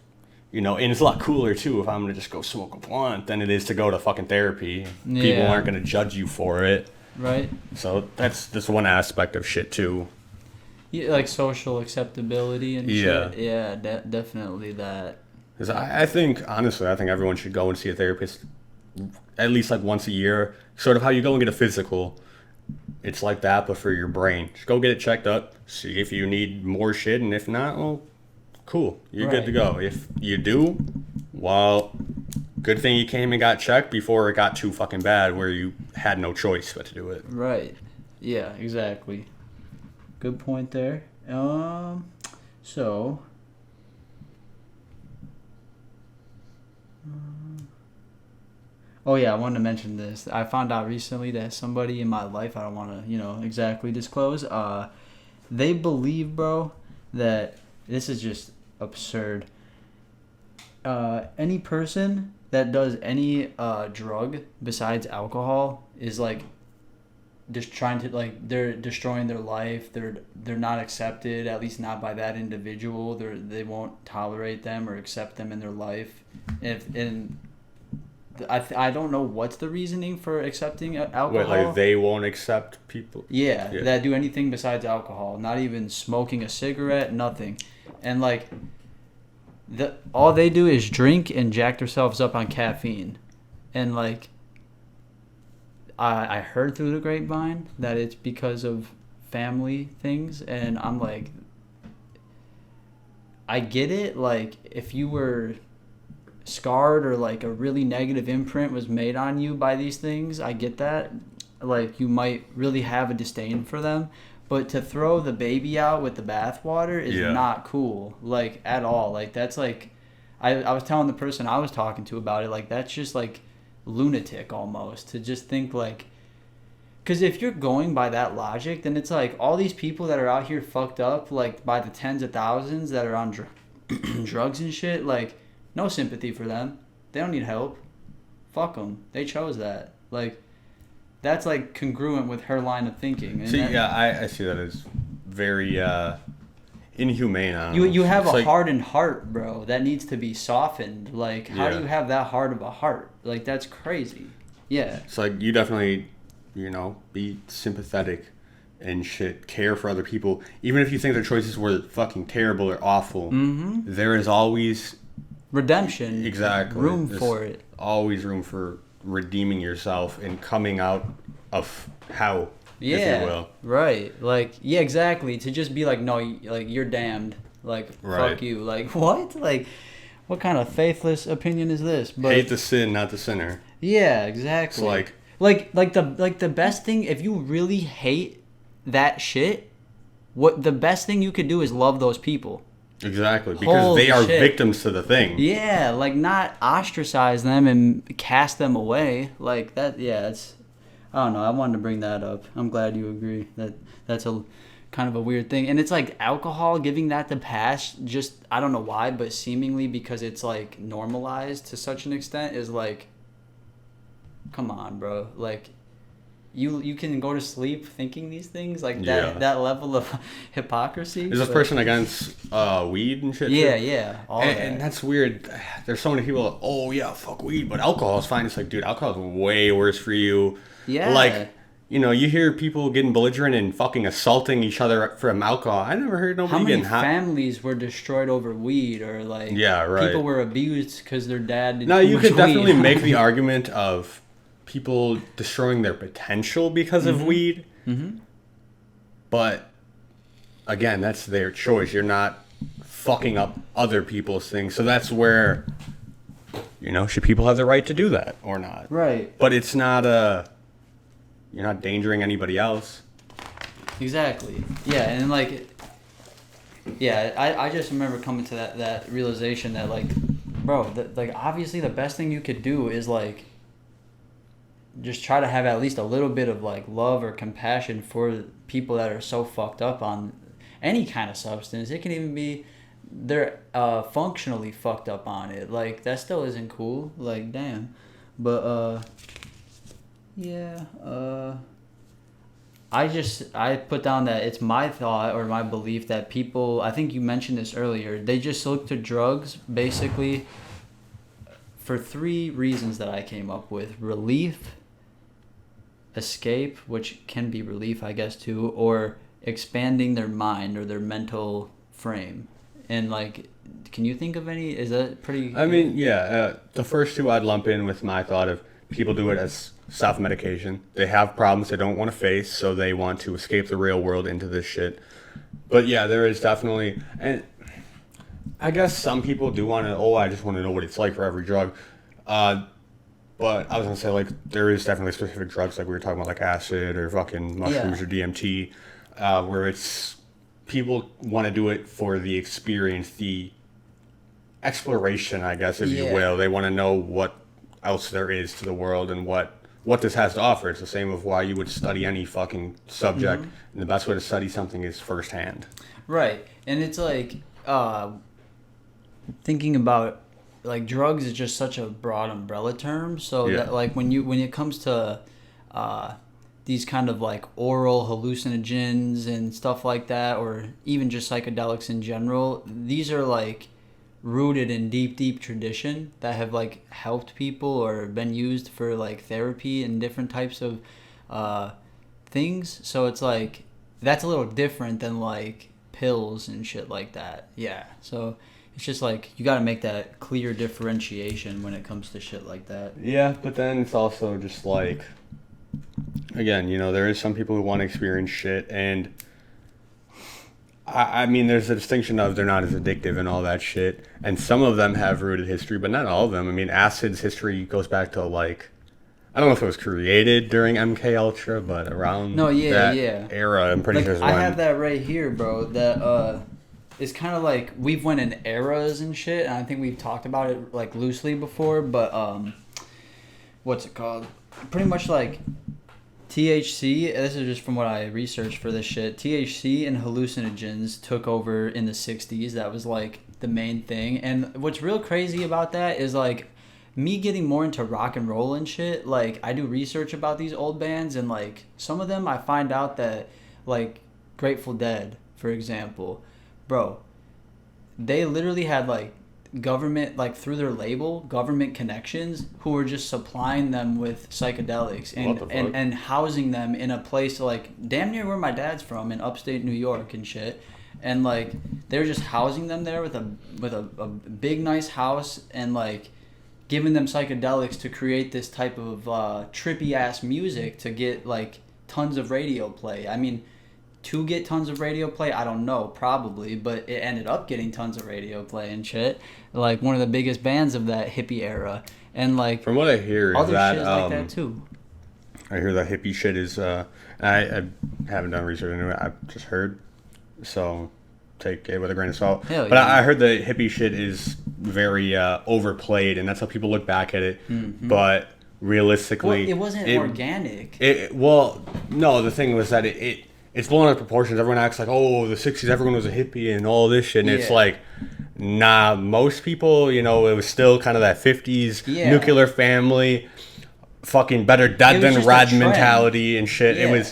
you know, and it's a lot cooler too if I'm going to just go smoke a blunt than it is to go to fucking therapy.
Yeah.
People aren't going to judge you for it.
Right.
So that's one aspect of shit too.
Yeah, like social acceptability and
Yeah.
shit. Yeah, definitely that.
Because I think, honestly, I think everyone should go and see a therapist at least like once a year. Sort of how you go and get a physical. It's like that, but for your brain. Just go get it checked up, see if you need more shit, and if not, well, cool. You're good to go. If you do, well, good thing you came and got checked before it got too fucking bad where you had no choice but to do it.
Right. Yeah, exactly. Good point there. So... Oh yeah, I wanted to mention this. I found out recently that somebody in my life, I don't want to, exactly disclose, they believe, bro, that this is just absurd. Any person that does any drug besides alcohol is like just trying to, like, they're destroying their life. They're not accepted, at least not by that individual. They won't tolerate them or accept them in their life. I don't know what's the reasoning for accepting alcohol.
Wait, like they won't accept people?
Yeah, that do anything besides alcohol. Not even smoking a cigarette, nothing. And like, all they do is drink and jack themselves up on caffeine. And like, I heard through the grapevine that it's because of family things. And I'm like, I get it. Like, if you were scarred or like a really negative imprint was made on you by these things, I get that. Like, you might really have a disdain for them, but to throw the baby out with the bathwater is not cool, like, at all. Like, that's like, I was telling the person I was talking to about it, like, that's just like lunatic almost to just think like, because if you're going by that logic, then it's like all these people that are out here fucked up, like, by the tens of thousands that are on drugs and shit, like, no sympathy for them. They don't need help. Fuck them. They chose that. Like, that's like congruent with her line of thinking. And
I see that as very inhumane.
You have a hardened heart, bro. That needs to be softened. Like, how do you have that hard of a heart? Like, that's crazy. Yeah.
It's like you definitely, be sympathetic and shit. Care for other people, even if you think their choices were fucking terrible or awful. Mm-hmm. There is always
redemption.
Exactly.
Room for it.
Always room for redeeming yourself and coming out of hell.
Yeah.
If you will.
Right. Like, yeah, exactly. To just be like, no, like, you're damned. Like, fuck you. Like, what? Like, what kind of faithless opinion is this?
But hate the sin, not the sinner.
Yeah, exactly.
It's like
the best thing, if you really hate that shit, what the best thing you could do is love those people.
Exactly, because they are victims to the thing.
Yeah, like, not ostracize them and cast them away. Like, that, yeah, it's, I don't know, I wanted to bring that up. I'm glad you agree that that's a kind of a weird thing. And it's like alcohol, giving that the pass, just, I don't know why, but seemingly because it's like normalized to such an extent, is like, come on, bro. Like, you can go to sleep thinking these things, like
Yeah.
that level of hypocrisy.
Is this person against weed and shit?
Yeah,
too?
yeah, all
and,
that.
and that's weird. There's so many people like, oh yeah, fuck weed, but alcohol is fine. It's like, dude, alcohol is way worse for you.
Yeah.
Like, you know, you hear people getting belligerent and fucking assaulting each other from alcohol. I never heard nobody
How many
getting hot.
families were destroyed over weed, or like
Yeah, right.
people were abused because their dad did
No,
too
you
much
could
weed.
definitely make the argument of people destroying their potential because of weed.
Mm-hmm.
But again, that's their choice. You're not fucking up other people's things. So that's where, you know, should people have the right to do that or not?
Right.
But it's not you're not endangering anybody else.
Exactly. Yeah, and like, yeah, I just remember coming to that realization that like, bro, like obviously the best thing you could do is like, just try to have at least a little bit of like love or compassion for people that are so fucked up on any kind of substance. It can even be they're functionally fucked up on it. Like that still isn't cool. Like damn, but yeah. I put down that it's my thought or my belief that people, I think you mentioned this earlier, they just look to drugs basically for 3 reasons that I came up with: relief, escape, which can be relief, I guess, too, or expanding their mind or their mental frame. And like, can you think of any? Is that pretty?
I mean, yeah, the first 2 I'd lump in with my thought of people do it as self-medication. They have problems they don't want to face, so they want to escape the real world into this shit. But yeah, there is definitely, and I guess some people do want to, I just want to know what it's like for every drug. But I was going to say, like, there is definitely specific drugs, like we were talking about, like acid or fucking mushrooms or DMT, where it's, people want to do it for the experience, the exploration, I guess, if you will. They want to know what else there is to the world and what this has to offer. It's the same of why you would study any fucking subject. And the best way to study something is firsthand.
Right. And it's like, thinking about, like, drugs is just such a broad umbrella term. So that, like, when it comes to these kind of like oral hallucinogens and stuff like that, or even just psychedelics in general, these are like rooted in deep tradition that have like helped people or been used for like therapy and different types of things. So it's like that's a little different than like pills and shit like that. Yeah. So it's just like you got to make that clear differentiation when it comes to shit like that.
Yeah, but then it's also just like, again, you know, there is some people who want to experience shit, and I mean, there's a distinction of they're not as addictive and all that shit, and some of them have rooted history, but not all of them. I mean, acid's history goes back to like, I don't know if it was created during MK Ultra, but around that era, I'm pretty
like,
sure it's
I
when.
have that right here, bro. That it's kind of like we've went in eras and shit, and I think we've talked about it like loosely before, but what's it called? Pretty much like THC, this is just from what I researched for this shit, THC and hallucinogens took over in the 60s. That was like the main thing. And what's real crazy about that is like me getting more into rock and roll and shit. Like I do research about these old bands, and like some of them I find out that like Grateful Dead, for example, bro, they literally had like government, like through their label, government connections who were just supplying them with psychedelics and housing them in a place like damn near where my dad's from in upstate New York and shit. And like they were just housing them there with a big nice house and like giving them psychedelics to create this type of trippy ass music to get like tons of radio play. I mean, to get tons of radio play, I don't know, probably, but it ended up getting tons of radio play and shit. Like one of the biggest bands of that hippie era, and like
from what I hear is
other
that
shit like that too.
I hear that hippie shit is. I haven't done research into it. I've just heard, so take it with a grain of salt.
Hell
but
yeah.
I heard the hippie shit is very overplayed, and that's how people look back at it.
Mm-hmm.
But realistically,
well, it wasn't organic.
No, the thing was that it's blown out of proportions. Everyone acts like, oh, the 60s, everyone was a hippie and all this shit. And it's like, nah, most people, you know, it was still kind of that 50s nuclear family. fucking better dead
It was
than
just a
red
trend.
mentality and shit.
Yeah.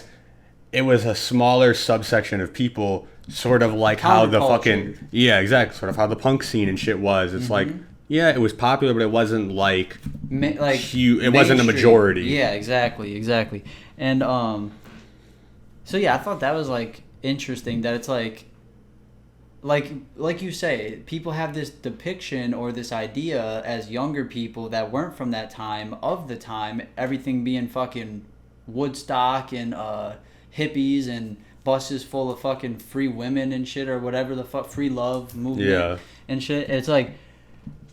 It was a smaller subsection of people, sort of like how the fucking
Counterculture.
exactly, sort of how the punk scene and shit was. It's like it was popular, but it wasn't like
Like
huge. It wasn't a
mainstream.
majority.
Yeah, exactly. And so yeah, I thought that was like interesting that it's like you say, people have this depiction or this idea as younger people that weren't from that time of the time, everything being fucking Woodstock and hippies and buses full of fucking free women and shit or whatever the fuck, free love movement and shit. It's like,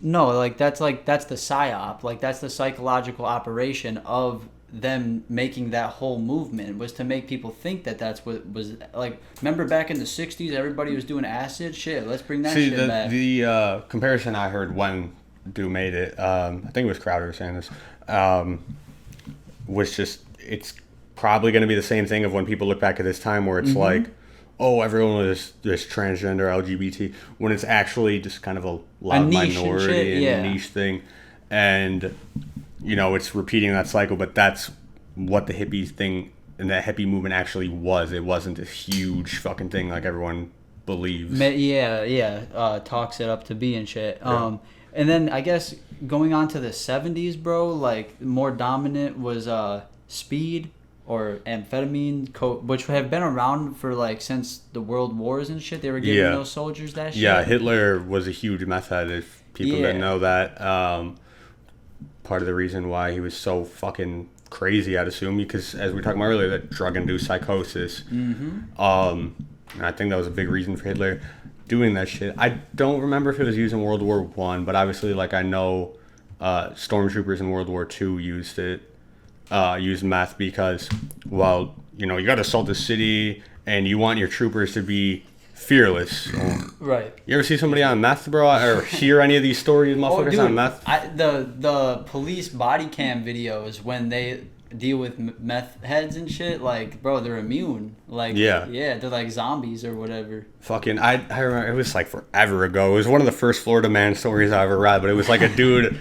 no, that's the Psy-Op, like that's the psychological operation of them making that whole movement, was to make people think that that's what was like. Remember back in the 60s, everybody was doing acid shit. Let's bring that shit back.
The comparison I heard when dude made it, I think it was Crowder saying this, was just, it's probably going to be the same thing of when people look back at this time where it's like, oh, everyone was this transgender LGBT, when it's actually just kind of a loud minority and a niche thing. And it's repeating that cycle, but that's what the hippie thing and that hippie movement actually was. It wasn't this huge fucking thing like everyone believes.
Talks it up to be and shit. And then I guess going on to the 70s, bro, like more dominant was speed or amphetamine, which have been around for like since the world wars and shit. They were giving those soldiers that shit.
Yeah, Hitler was a huge meth head, if people didn't know that. Part of the reason why he was so fucking crazy, I'd assume, because as we were talking about earlier, that drug-induced psychosis. And I think that was a big reason for Hitler doing that shit. I don't remember if it was used in World War One, but obviously, like, I know stormtroopers in World War II used meth because, well, you got to assault the city and you want your troopers to be fearless.
Right.
You ever see somebody on meth, bro, or hear any of these stories, motherfuckers on meth?
The police body cam videos when they deal with meth heads and shit, like, bro, they're immune. Like, they're like zombies or whatever.
Fucking, I remember, it was like forever ago. It was one of the first Florida Man stories I ever read, but it was like a dude,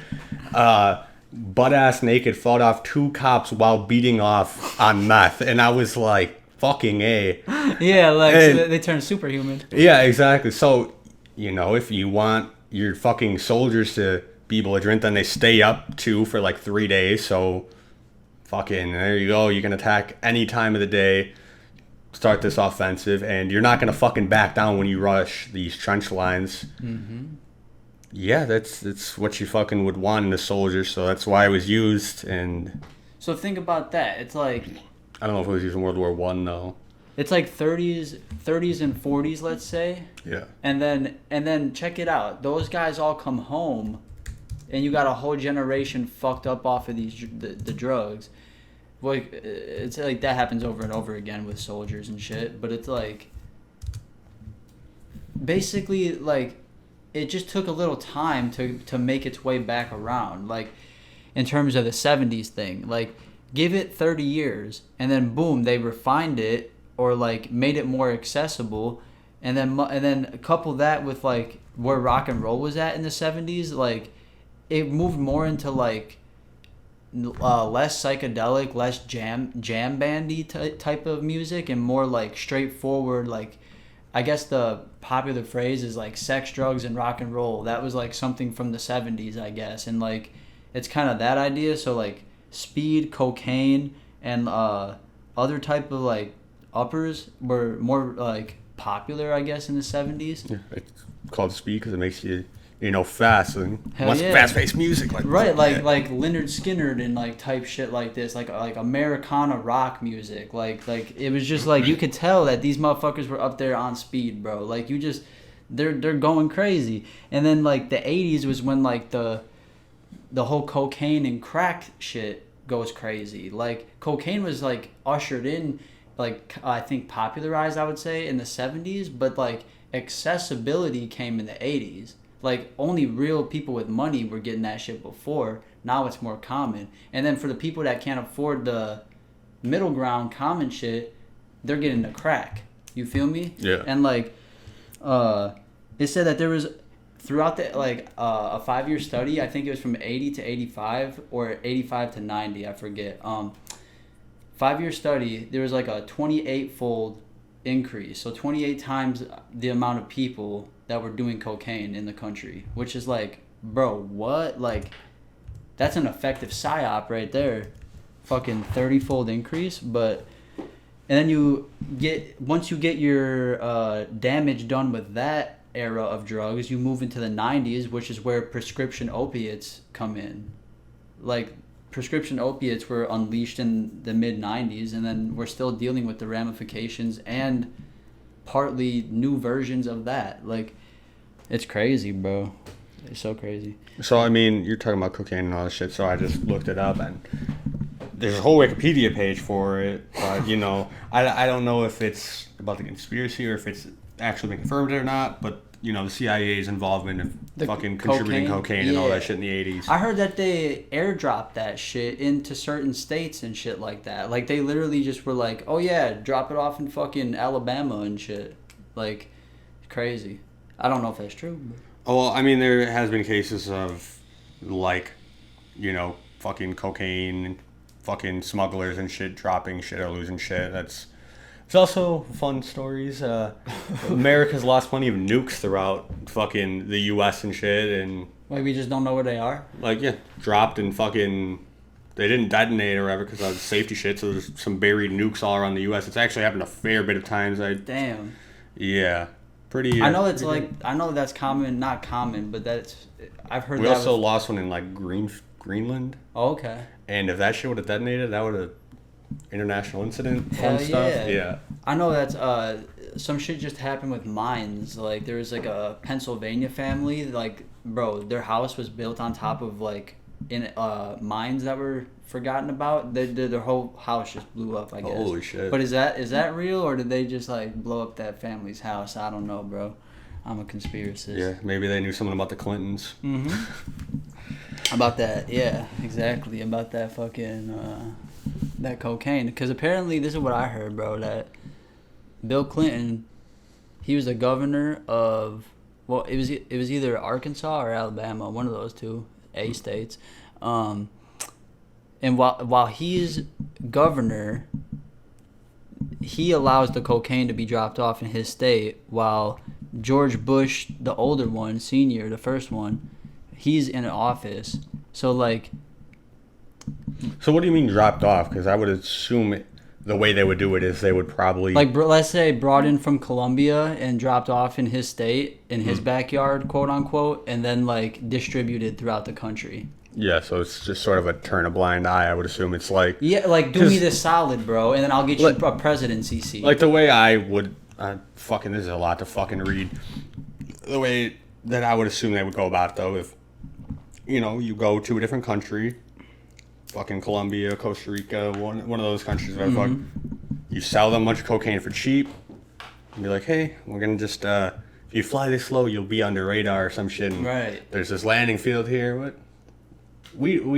butt-ass naked, fought off 2 cops while beating off on meth, and I was like, fucking A.
Yeah, like, so they turn superhuman.
Yeah, exactly. So, if you want your fucking soldiers to be belligerent, then they stay up too for like 3 days. So, fucking, there you go. You can attack any time of the day, start this offensive, and you're not going to fucking back down when you rush these trench lines. Yeah, that's what you fucking would want in a soldier. So that's why it was used. And
so think about that. It's like,
I don't know if it was used in World War One though.
It's like 30s and 40s, let's say. Yeah. And then check it out. Those guys all come home, and you got a whole generation fucked up off of the drugs. Like, it's like that happens over and over again with soldiers and shit. But it's like, basically, like, it just took a little time to make its way back around. Like, in terms of the 70s thing, like, give it 30 years, and then boom, they refined it or like made it more accessible, and then couple that with like where rock and roll was at in the 70s, like it moved more into like less psychedelic, less jam bandy type of music, and more like straightforward, like, I guess the popular phrase is like sex, drugs, and rock and roll. That was like something from the 70s, I guess, and like it's kind of that idea. So like speed, cocaine, and other type of like uppers were more like popular, I guess, in the 70s.
Yeah, it's called speed because it makes you fast and wants
yeah.
fast-paced music, like
right, like Lynyrd Skynyrd and like type shit like this, like Americana rock music, like it was just like you could tell that these motherfuckers were up there on speed, bro. Like you just they're going crazy. And then like the 80s was when like the whole cocaine and crack shit goes crazy. Like cocaine was like ushered in, like I think popularized, I would say, in the 70s, but like accessibility came in the 80s. Like only real people with money were getting that shit before. Now it's more common. And then for the people that can't afford the middle ground common shit, they're getting the crack. You feel me?
Yeah.
And like it said that there was throughout the a 5-year study, I think it was from 80 to 85 or 85 to 90, I forget. 5-year study, there was like a 28-fold increase, so 28 times the amount of people that were doing cocaine in the country, which is like, bro, what? Like, that's an effective Psy-Op right there. Fucking 30-fold increase. But and then once you get your damage done with that era of drugs, you move into the 90s, which is where prescription opiates come in. Like, prescription opiates were unleashed in the mid 90s, and then we're still dealing with the ramifications and partly new versions of that. Like, it's crazy, bro. It's so crazy.
So, I mean, you're talking about cocaine and all this shit, so I just looked it up, and there's a whole Wikipedia page for it, but, you know, I don't know if it's about the conspiracy or if it's actually been confirmed or not, but, you know, the CIA's involvement in fucking contributing cocaine and all that shit in the 80s.
I heard that they airdropped that shit into certain states and shit like that. Like, they literally just were like, oh yeah, drop it off in fucking Alabama and shit. Like, crazy. I don't know if that's true. But.
Oh, well, I mean, there has been cases of, like, you know, fucking cocaine, fucking smugglers and shit dropping shit or losing shit. It's also fun stories. America's lost plenty of nukes throughout fucking the U.S. and shit, and
like, we just don't know where they are.
Like, yeah, dropped and fucking they didn't detonate or whatever because of safety shit. So there's some buried nukes all around the U.S. It's actually happened a fair bit of times.
Damn.
Yeah, pretty.
I know it's like I know that's common, not common, but that's I've heard.
We also lost one in like Greenland.
Oh, okay.
And if that shit would have detonated, that would have international incident
Hell
fun stuff.
Yeah. I know that's some shit just happened with mines. Like, there was like a Pennsylvania family, like, bro, their house was built on top of like in mines that were forgotten about. Their whole house just blew up, I guess.
Holy shit.
But is that real, or did they just like blow up that family's house? I don't know, bro. I'm a conspiracist.
Yeah, maybe they knew something about the Clintons.
About that, yeah, exactly. About that fucking that cocaine, because apparently this is what I heard, bro. That Bill Clinton, he was the governor of, well, it was either Arkansas or Alabama, one of those two states. And while he's governor, he allows the cocaine to be dropped off in his state, while George Bush, the older one, senior, the first one, he's in office. So, like...
So what do you mean dropped off? Because I would assume the way they would do it is they would probably...
Like, let's say brought in from Colombia and dropped off in his state, in his backyard, quote-unquote, and then, like, distributed throughout the country.
Yeah, so it's just sort of a turn a blind eye, I would assume. It's like...
Yeah, like, do me this solid, bro, and then I'll get you a presidency seat.
Like, the way I would... fucking, this is a lot to fucking read. The way that I would assume they would go about it, though, if, you know, you go to a different country... Fucking Colombia, Costa Rica, one of those countries where fuck, you sell them a bunch of cocaine for cheap, and be like, hey, we're gonna just if you fly this slow, you'll be under radar or some shit. And
right.
There's this landing field here. What? We'll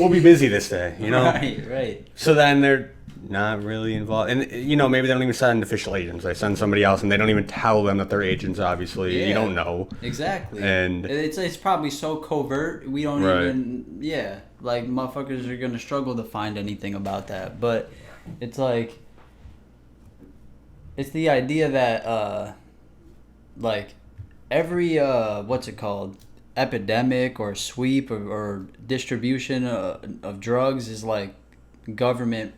be busy this day, you know.
Right.
So then they're not really involved, and you know, maybe they don't even send official agents. They send somebody else, and they don't even tell them that they're agents. Obviously, you don't know
exactly,
and
it's probably so covert. We don't even like, motherfuckers are gonna struggle to find anything about that. But it's like, it's the idea that like every what's it called, epidemic or sweep or distribution of drugs is like government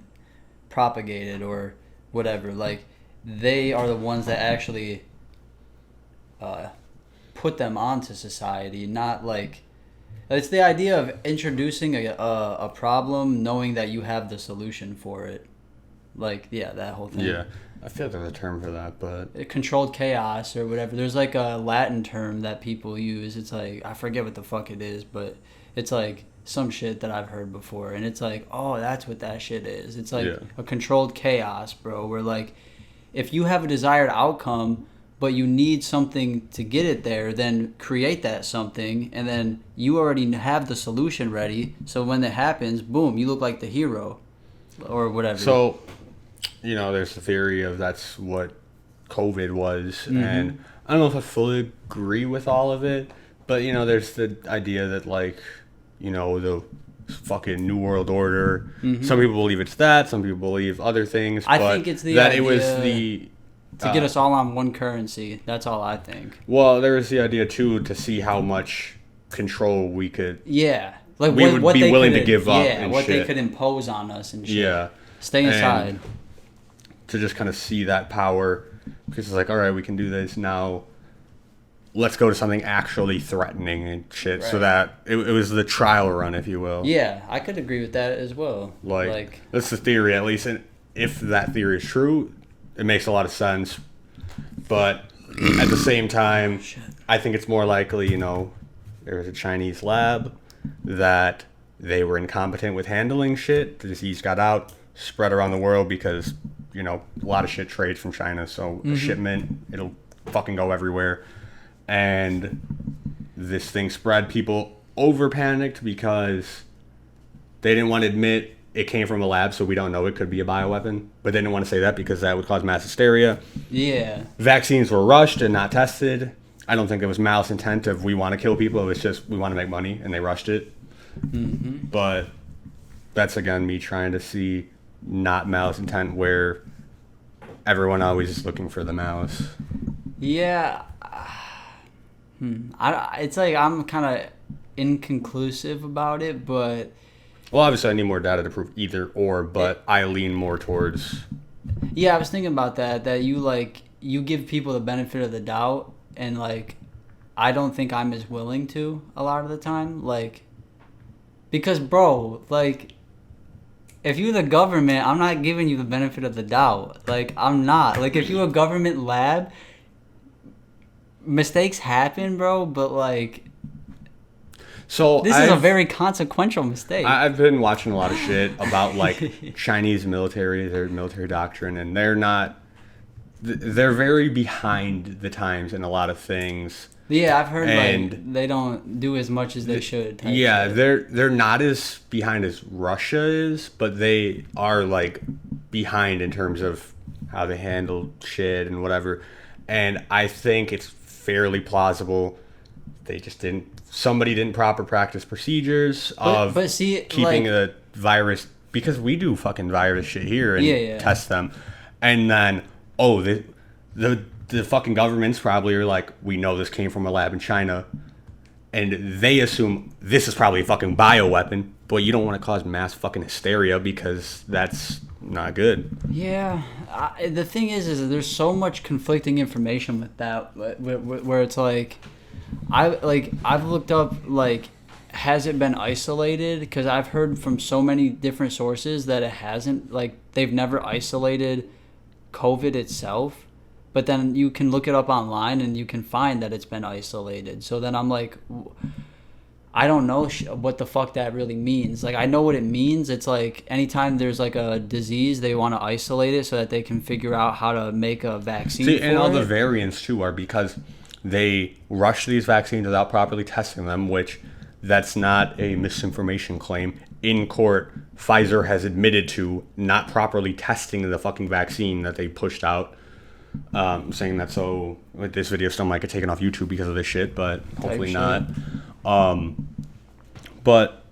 propagated or whatever. Like, they are the ones that actually put them onto society, not like... It's the idea of introducing a problem knowing that you have the solution for it. Like, yeah, that whole thing.
Yeah, I feel like there's a term for that, but...
Controlled chaos or whatever. There's like a Latin term that people use. It's like, I forget what the fuck it is, but it's like some shit that I've heard before, and it's like, oh, that's what that shit is. It's like a controlled chaos, bro, where like, if you have a desired outcome but you need something to get it there, then create that something, and then you already have the solution ready, so when it happens, boom, you look like the hero or whatever.
So, you know, there's the theory of that's what COVID was, and I don't know if I fully agree with all of it, but you know, there's the idea that like, you know, the fucking New World Order. Some people believe it's that. Some people believe other things.
I
but
think it's the
that
idea
it was the
to get us all on one currency. That's all I think.
well, there was the idea too to see how much control we could.
Yeah. Like
We would be
they
willing to
could-
give up
Yeah,
and
what they
shit.
could impose on us and shit.
Yeah.
Stay inside.
And to just kind of see that power, because it's like, all right, we can do this now. Let's go to something actually threatening and shit. So
Right.
that it was the trial run, if you will.
Yeah, I could agree with that as well.
Like that's the theory, at least. And if that theory is true, it makes a lot of sense. But at the same time, I think it's more likely, you know, there was a Chinese lab that they were incompetent with handling shit. The disease got out, spread around the world because, you know, a lot of shit trades from China. So a shipment, it'll fucking go everywhere. And this thing spread. People over panicked because they didn't want to admit it came from a lab, so we don't know it could be a bioweapon. But they didn't want to say that because that would cause mass hysteria.
Yeah.
Vaccines were rushed and not tested. I don't think it was malice intent of we want to kill people. It was just we want to make money, and they rushed it. But that's, again, me trying to see not malice intent where everyone always is looking for the malice.
Yeah. It's like I'm kind of inconclusive about it, but
Well, obviously, I need more data to prove either or, but I lean more towards.
yeah, I was thinking about that. That you give people the benefit of the doubt, and like, I don't think I'm as willing to a lot of the time. Like, because bro, like, if you're the government, I'm not giving you the benefit of the doubt. Like, I'm not. Like, if you're a government lab, mistakes happen, bro. But like,
So
this is a very consequential mistake.
I've been watching a lot of shit about like Chinese military, their military doctrine, and they're very behind the times in a lot of things.
Yeah, I've heard
And
like they don't do as much as they should. type
Yeah,
shit.
they're not as behind as Russia is, but they are like behind in terms of how they handle shit and whatever. And I think it's fairly plausible they just didn't. Somebody didn't proper practice procedures of
but see,
keeping
like,
the virus, because we do fucking virus shit here and
Yeah.
test them, and then the fucking governments probably are like, we know this came from a lab in China, and they assume this is probably a fucking bioweapon, but you don't want to cause mass fucking hysteria because that's not good.
Yeah, the thing is that there's so much conflicting information with that, where it's like, I've looked up like, has it been isolated? Because I've heard from so many different sources that it hasn't. Like, they've never isolated COVID itself, but then you can look it up online and you can find that it's been isolated. So then I'm like, I don't know what the fuck that really means. Like, I know what it means. It's like anytime there's like a disease, they want to isolate it so that they can figure out how to make a vaccine.
See,
for
and all
it.
the variants too are because they rush these vaccines without properly testing them, which that's not a misinformation claim. In court, Pfizer has admitted to not properly testing the fucking vaccine that they pushed out, saying that so like, this video still might get taken off YouTube because of this shit, but hopefully not. But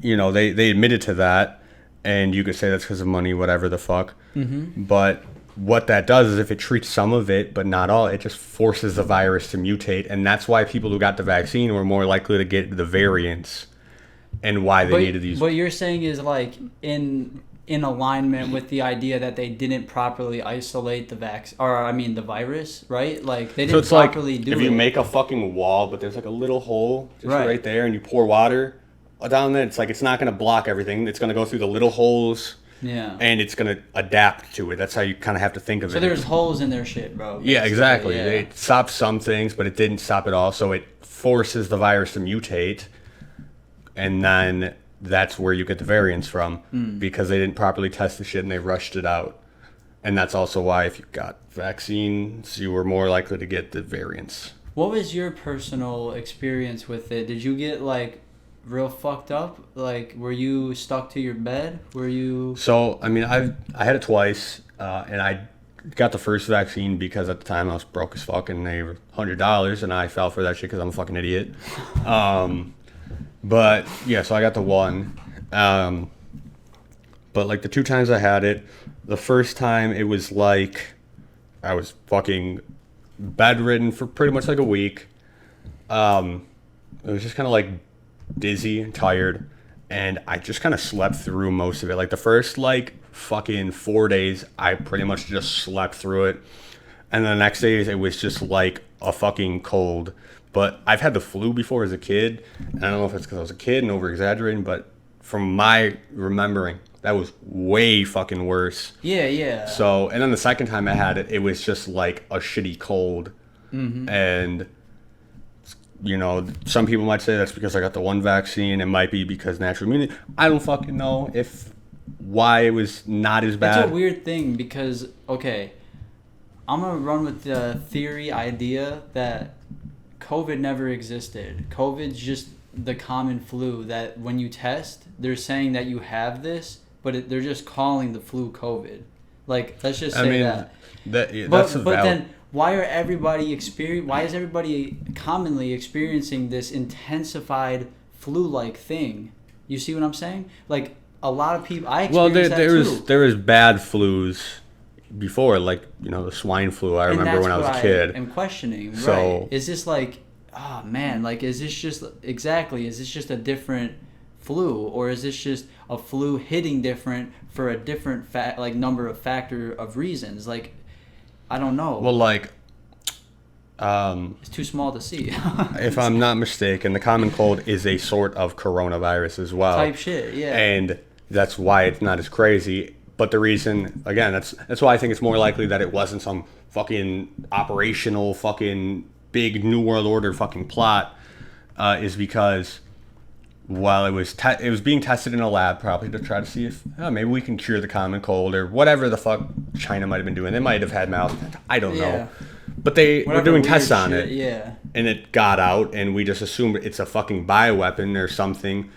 you know, they admitted to that, and you could say that's because of money, whatever the fuck. But what that does is if it treats some of it but not all, it just forces the virus to mutate, and that's why people who got the vaccine were more likely to get the variants, and why they needed these.
What you're saying is like in alignment with the idea that they didn't properly isolate the the virus, right? Like they
So
didn't
it's like
properly do it.
if you make a fucking wall, but there's like a little hole just
Right.
right there, and you pour water down there, it's like it's not going to block everything. It's going to go through the little holes.
Yeah.
And it's going to adapt to it. That's how you kind of have to think of it.
So there's holes in their shit, bro.
Yeah, exactly.
Yeah.
It stopped some things, but it didn't stop it all. So it forces the virus to mutate. And then that's where you get the variants from because they didn't properly test the shit and they rushed it out. And that's also why if you got vaccines, you were more likely to get the variants.
What was your personal experience with it? Did you get like real fucked up? Like, were you stuck to your bed? Were you?
So, I mean, I had it twice, and I got the first vaccine because at the time I was broke as fuck and they were $100 and I fell for that shit because I'm a fucking idiot. But yeah, so I got the one. But like the 2 times I had it, the first time it was like I was fucking bedridden for pretty much like a week. It was just kind of like dizzy and tired, and I just kind of slept through most of it. Like the first like fucking 4 days, I pretty much just slept through it, and the next days it was just like a fucking cold. But I've had the flu before as a kid, and I don't know if it's because I was a kid and over exaggerating, but from my remembering, that was way fucking worse.
Yeah, yeah.
So, and then the second time I had it, it was just like a shitty cold. Mm-hmm. And, you know, some people might say that's because I got the one vaccine. It might be because natural immunity. I don't fucking know why it was not as bad.
It's a weird thing because, okay, I'm going to run with the theory idea that COVID never existed. COVID's just the common flu that when you test, they're saying that you have this, but they're just calling the flu COVID. Like, let's just say that.
That's
but then why is everybody commonly experiencing this intensified flu-like thing? You see what I'm saying? Like, a lot of people, I experienced that too.
There was bad flus before, like, you know, the swine flu. I remember when I was a kid.
I'm questioning,
so,
right? Is this like, oh man, like, is this just a different flu, or is this just a flu hitting different for a different number of factor of reasons? Like, I don't know.
Well, like,
it's too small to see.
If I'm not mistaken, the common cold is a sort of coronavirus as well.
Type shit, yeah.
And that's why it's not as crazy. But the reason, again, that's why I think it's more likely that it wasn't some fucking operational fucking big New World Order fucking plot, is because while it was being tested in a lab probably to try to see if maybe we can cure the common cold or whatever the fuck China might have been doing. They might have had mouse. I don't know. But they were doing tests on it.
Yeah.
And it got out, and we just assumed it's a fucking bioweapon or something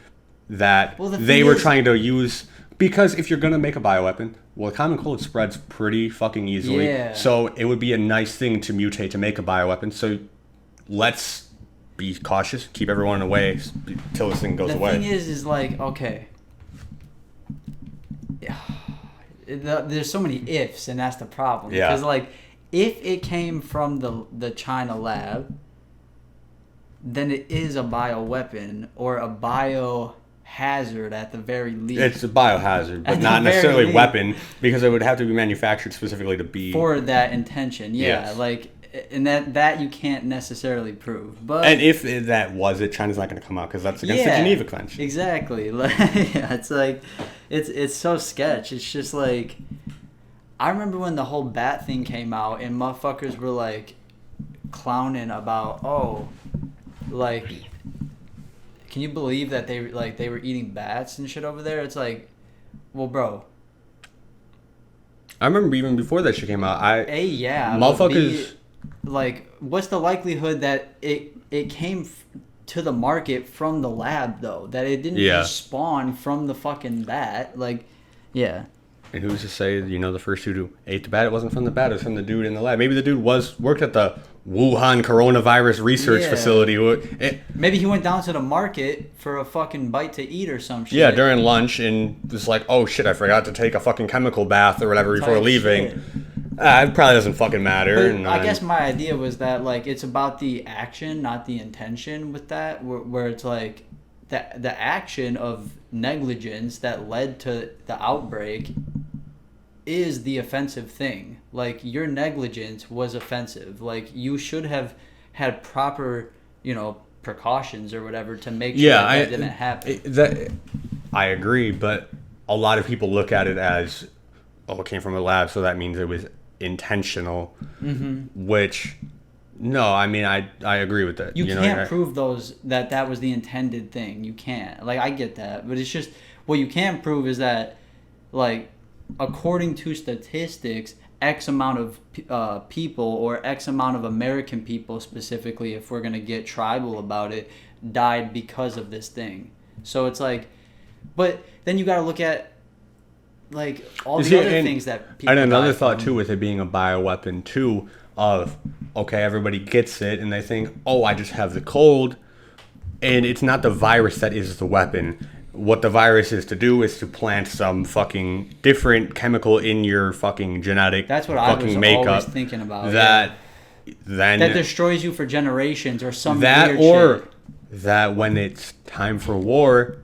that they were trying to use. Because if you're going to make a bioweapon, well, common cold spreads pretty fucking easily.
Yeah.
So it would be a nice thing to mutate to make a bioweapon. So let's be cautious, keep everyone away until this thing goes away.
The thing is like, okay, there's so many ifs, and that's the problem.
Yeah.
Because, like, if it came from the China lab, then it is a bioweapon or a biohazard at the very least.
It's a biohazard, but not necessarily a weapon, because it would have to be manufactured specifically to be
for that intention. Yeah,
yes.
Like, and that you can't necessarily prove. But
and if that was it, China's not going to come out because that's against the Geneva Convention.
Exactly. Like, yeah, it's like it's so sketch. It's just like, I remember when the whole bat thing came out and motherfuckers were like clowning about, like, can you believe that they were eating bats and shit over there? It's like, well, bro.
I remember even before that shit came out, motherfuckers.
Like, what's the likelihood that it came to the market from the lab, though? That it didn't just spawn from the fucking bat? Like, yeah.
And who's to say, the first dude who ate the bat, it wasn't from the bat, it was from the dude in the lab. Maybe the dude worked at the Wuhan coronavirus research facility.
Maybe he went down to the market for a fucking bite to eat or some shit.
Yeah, during lunch, and was like, oh shit, I forgot to take a fucking chemical bath or whatever before leaving. It probably doesn't fucking matter.
But I guess my idea was that, like, it's about the action, not the intention with that, where it's like the action of negligence that led to the outbreak is the offensive thing. Like, your negligence was offensive. Like, you should have had proper, precautions or whatever to make sure that didn't happen.
I agree, but a lot of people look at it as, it came from a lab, so that means it was intentional. Mm-hmm. Which, no, I mean, I agree with that.
You can't prove that was the intended thing. You can't. Like, I get that, but it's just, what you can prove is that, like, according to statistics, X amount of people, or X amount of American people specifically, if we're going to get tribal about it, died because of this thing. So it's like, but then you got to look at, like all
You
the
see,
other
and-
things that people
And another
die
thought
from.
too, with it being a bioweapon too, of okay, everybody gets it and they think, oh, I just have the cold, and it's not the virus that is the weapon. What the virus is to do is to plant some fucking different chemical in your fucking genetic
That's what I
fucking
was
makeup
always thinking about.
that then
that destroys you for generations or some
that
weird
or
shit.
that when it's time for war,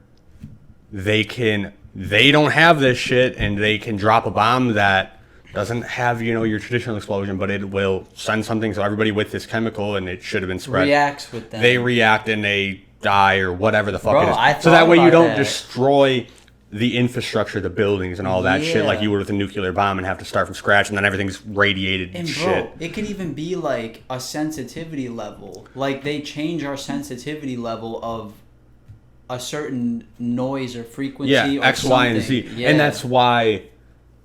they don't have this shit and they can drop a bomb that doesn't have your traditional explosion, but it will send something so everybody with this chemical and it should have been spread
Reacts with them.
they react and they die or whatever the fuck
Bro,
it is.
I
So that
thought
way you
about
don't
that.
destroy the infrastructure, the buildings and all that shit like
Yeah.
you would with a nuclear bomb and have to start from scratch and then everything's radiated
And
shit.
bro, it could even be like a sensitivity level. Like they change our sensitivity level of a certain noise or frequency
Yeah,
or
X, Y, and Z.
something. Yeah.
And that's why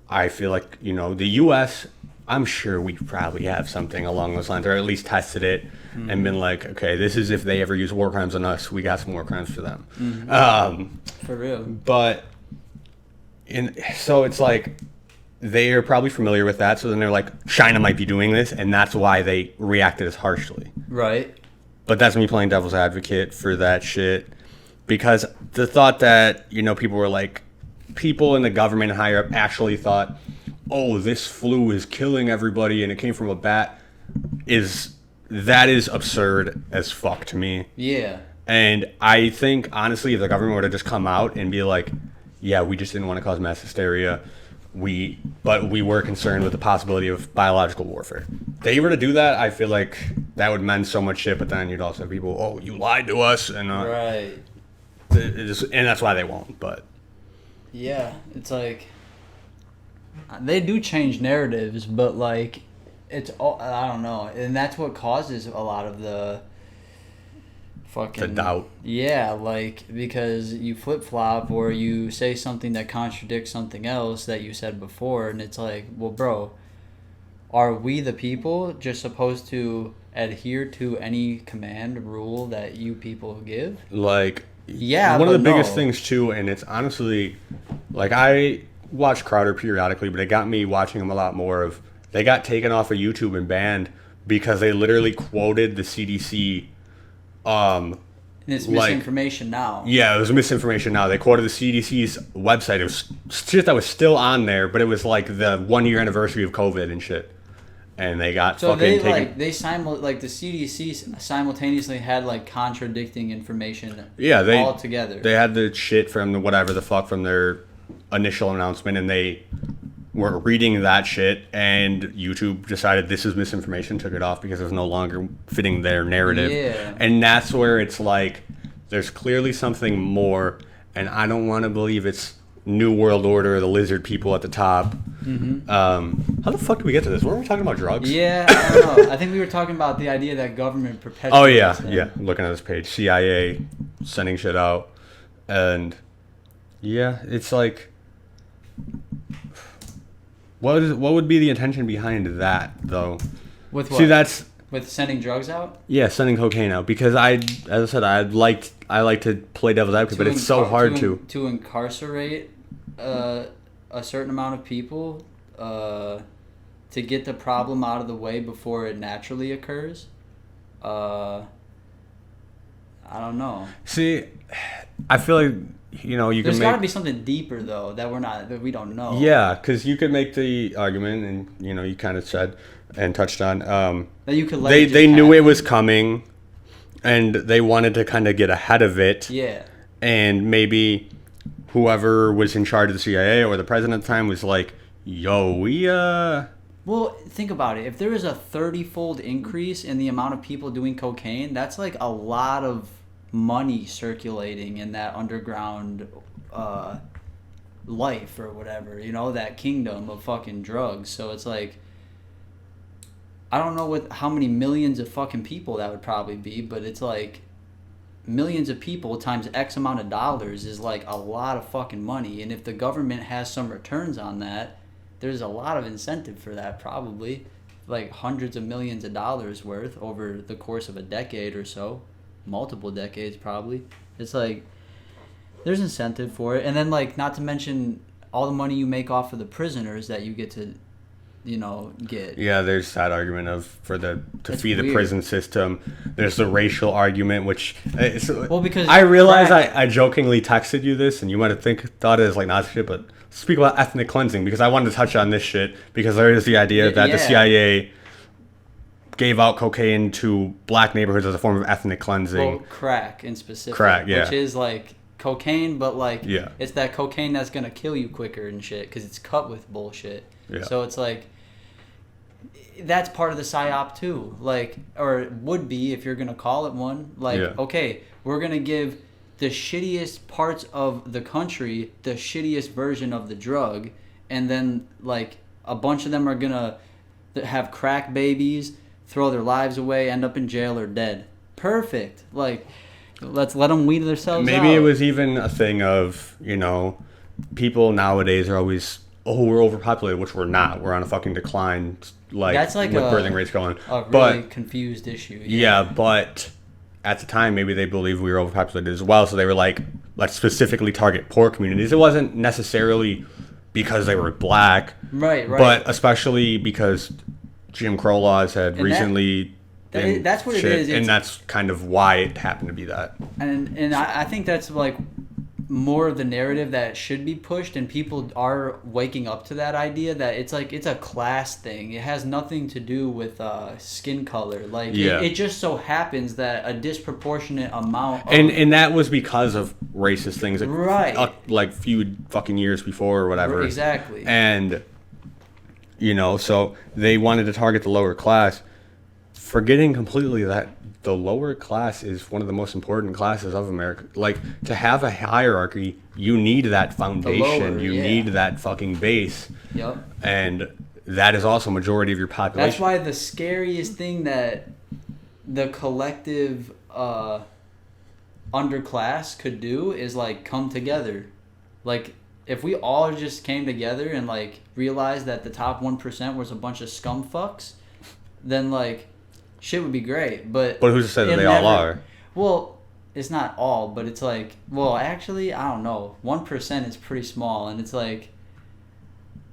I feel like, the US, I'm sure we probably have something along those lines, or at least tested it and been like, okay, this is if they ever use war crimes on us, we got some war crimes for them.
for real.
But so it's like they are probably familiar with that. So then they're like, China might be doing this, and that's why they reacted as harshly.
Right.
But that's me playing devil's advocate for that shit, because the thought that people were like, people in the government and higher up actually thought, oh, this flu is killing everybody and it came from a bat, is absurd as fuck to me.
Yeah.
And I think, honestly, if the government were to just come out and be like, yeah, we just didn't want to cause mass hysteria, but we were concerned with the possibility of biological warfare. They were to do that, I feel like that would mend so much shit, but then you'd also have people, oh, you lied to us, and
Right.
and that's why they won't, but...
Yeah, it's like they do change narratives, but like it's all, I don't know, and that's what causes a lot of the fucking
The doubt.
Yeah, like because you flip flop or you say something that contradicts something else that you said before, and it's like, well, bro, are we the people just supposed to adhere to any command rule that you people give?
Like,
Yeah,
one of the
but
biggest
no.
things too, and it's honestly, like, I watch Crowder periodically, but it got me watching him a lot more of, they got taken off of YouTube and banned because they literally quoted the CDC.
And it's
Like-
misinformation now.
Yeah, it was misinformation now. They quoted the CDC's website. It was shit that was still on there, but it was like the 1 year anniversary of COVID and shit. And they got
So
fucking
they
taken.
the CDC simultaneously had like contradicting information.
Yeah,
all together.
They had the shit from from their initial announcement, and they were reading that shit, and YouTube decided this is misinformation, took it off because it was no longer fitting their narrative.
Yeah.
And that's where it's like, there's clearly something more, and I don't want to believe it's New World Order, the lizard people at the top. How the fuck did we get to this? Weren't we talking about drugs?
Yeah, I don't know. I think we were talking about the idea that government perpetuates.
Oh yeah,
them.
yeah. Looking at this page, CIA sending shit out, and yeah, it's like, what would be the intention behind that though?
With what?
See, that's
With sending drugs out.
sending cocaine out, because as I said, I like to play devil's advocate, but it's so hard
to incarcerate a certain amount of people to get the problem out of the way before it naturally occurs. I don't know.
See, I feel like you
There's
can
got to
make
be something deeper though that we don't know.
yeah, because you could make the argument, and you kind of said and touched on
That you could let
they
it just
they knew it
happen.
was coming, and they wanted to kind of get ahead of it.
Yeah.
And maybe whoever was in charge of the CIA or the president at the time was like, "Yo, we
Well, think about it. If there is a 30-fold increase in the amount of people doing cocaine, that's like a lot of money circulating in that underground life or whatever, that kingdom of fucking drugs. So it's like, I don't know how many millions of fucking people that would probably be, but it's like millions of people times X amount of dollars is like a lot of fucking money. And if the government has some returns on that, there's a lot of incentive for that, probably like hundreds of millions of dollars worth over the course of a decade or so, multiple decades probably. It's like there's incentive for it. And then like, not to mention all the money you make off of the prisoners that you get to, get.
Yeah, there's that argument to
That's
feed the
weird.
prison system. There's the racial argument, which
Because
I realize
crack-
I jokingly texted you this, and you might have thought it as like Nazi shit, but speak about ethnic cleansing because I wanted to touch on this shit because there is the idea that the CIA gave out cocaine to black neighborhoods as a form of ethnic cleansing.
Well, crack in specific.
Crack, yeah.
Which is like cocaine, but like
Yeah.
it's that cocaine that's gonna kill you quicker and shit because it's cut with bullshit.
Yeah.
So it's like that's part of the Psy-Op too, like, or it would be if you're gonna call it one. Like,
Yeah.
okay, we're gonna give the shittiest parts of the country the shittiest version of the drug, and then like a bunch of them are gonna have crack babies, throw their lives away, end up in jail or dead. Perfect. Like, let's let them weed themselves out.
Maybe it was even a thing of, people nowadays are always, we're overpopulated, which we're not. We're on a fucking decline,
That's like
with
a-
birthing rates going.
a really
But
confused issue.
yeah, but at the time, maybe they believed we were overpopulated as well. So they were like, let's specifically target poor communities. It wasn't necessarily because they were black,
Right.
but especially because Jim Crow laws had recently been
that's what it
shit,
is.
and that's kind of why it happened to be that.
And I think that's like more of the narrative that should be pushed, and people are waking up to that idea that it's like it's a class thing. It has nothing to do with skin color. Like it just so happens that a disproportionate amount of,
And that was because of racist things,
Right.
Like few fucking years before or whatever.
Exactly.
And so they wanted to target the lower class, forgetting completely that the lower class is one of the most important classes of America. Like, to have a hierarchy, you need that foundation. You need that fucking base.
Yep.
And that is also majority of your population.
That's why the scariest thing that the collective underclass could do is like come together. Like, if we all just came together and like realized that the top 1% was a bunch of scum fucks, then like shit would be great. But
who's to say that they all are?
Well, it's not all, but it's like, well, actually, I don't know. 1% is pretty small, and it's like,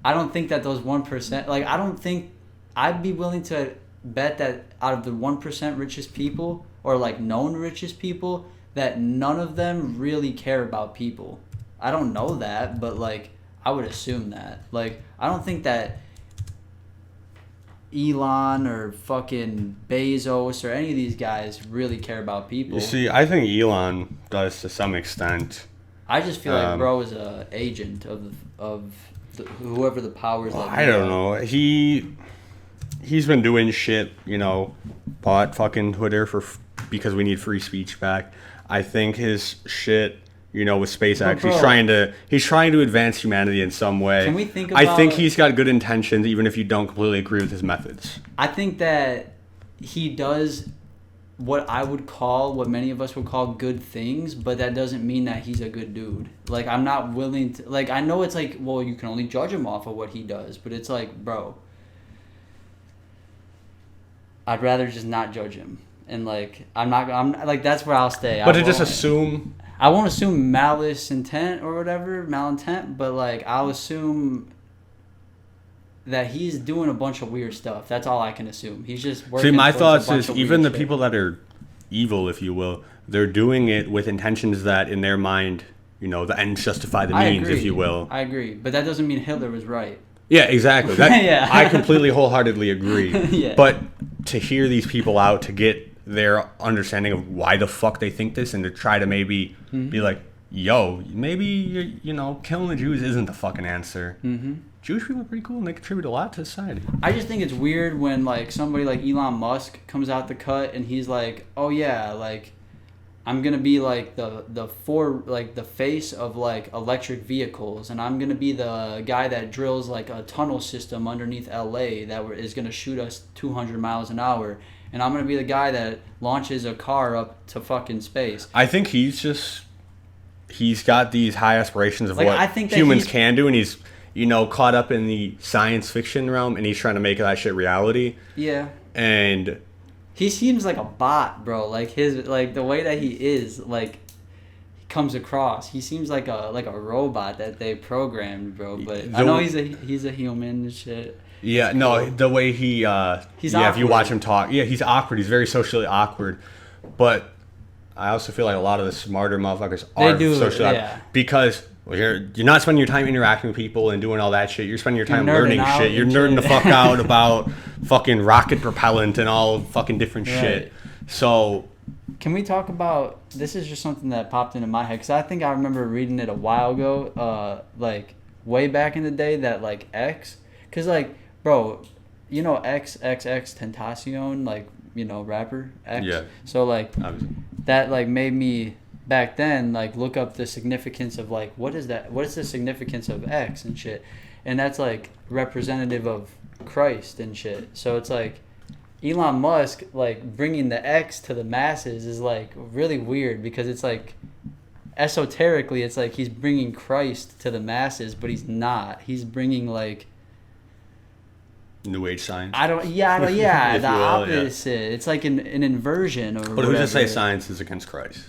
I don't think that those 1%, like, I don't think, I'd be willing to bet that out of the 1% richest people, or like known richest people, that none of them really care about people. I don't know that, but like, I would assume that. Like, I don't think that Elon or fucking Bezos or any of these guys really care about people.
You see, I think Elon does to some extent.
I just feel like bro is a agent of whoever the powers that
I don't know. He's been doing shit, bought fucking Twitter because we need free speech back. I think his shit, with SpaceX, he's trying to advance humanity in some way.
Can we think
I think
about-
he's got good intentions, even if you don't completely agree with his methods.
I think that he does what I would call, what many of us would call good things, but that doesn't mean that he's a good dude. Like, I'm not willing to, like, I know it's like, well, you can only judge him off of what he does, but it's like, bro, I'd rather just not judge him. And like, I'm like, that's where I'll stay.
But to just assume...
I won't assume malintent, but like, I'll assume that he's doing a bunch of weird stuff. That's all I can assume. He's just working.
See, my
towards a
thoughts
bunch
is
of
even the
weird shit.
people that are evil, if you will, they're doing it with intentions that, in their mind, the ends justify the means, if you will.
I agree, but that doesn't mean Hitler was right.
Yeah, exactly.
Yeah.
I completely wholeheartly agree.
Yeah.
But to hear these people out, to get their understanding of why the fuck they think this, and to try to maybe be like, yo, maybe, killing the Jews isn't the fucking answer. Mm-hmm. Jewish people are pretty cool, and they contribute a lot to society.
I just think it's weird when, like, somebody like Elon Musk comes out the cut and he's like, oh, yeah, like, I'm going to be, like, the face of, like, electric vehicles, and I'm going to be the guy that drills, like, a tunnel system underneath L.A. that is going to shoot us 200 miles an hour, and I'm going to be the guy that launches a car up to fucking space.
I think he's got these high aspirations of
Like,
what
I think that
humans
he's-
can do, and he's, caught up in the science fiction realm, and he's trying to make that shit reality.
Yeah.
And
He seems like a bot, bro. Like, the way that he is, like, comes across. He seems like a robot that they programmed, bro. But I know he's a human and shit.
Yeah, no, the way he
he's
yeah,
awkward.
if you watch him talk, yeah, he's awkward. He's very socially awkward. But I also feel like a lot of the smarter motherfuckers are socially awkward because you're not spending your time interacting with people and doing all that shit. You're spending your time learning shit. You're nerding the fuck out about fucking rocket propellant and all fucking different shit. So,
can we talk about, this is just something that popped into my head because I think I remember reading it a while ago, like way back in the day, that like X, because like, bro, you know XXX Tentacion, like, you know, rapper X.
Yeah.
So like that like made me back then like look up the significance of like what is the significance of X and shit, and that's like representative of Christ and shit. So it's like Elon Musk like bringing the X to the masses is like really weird because it's like esoterically it's like he's bringing Christ to the masses, but he's not. He's bringing like
New Age science.
The opposite. Yeah. It's like an inversion or.
But who's to say science is against Christ?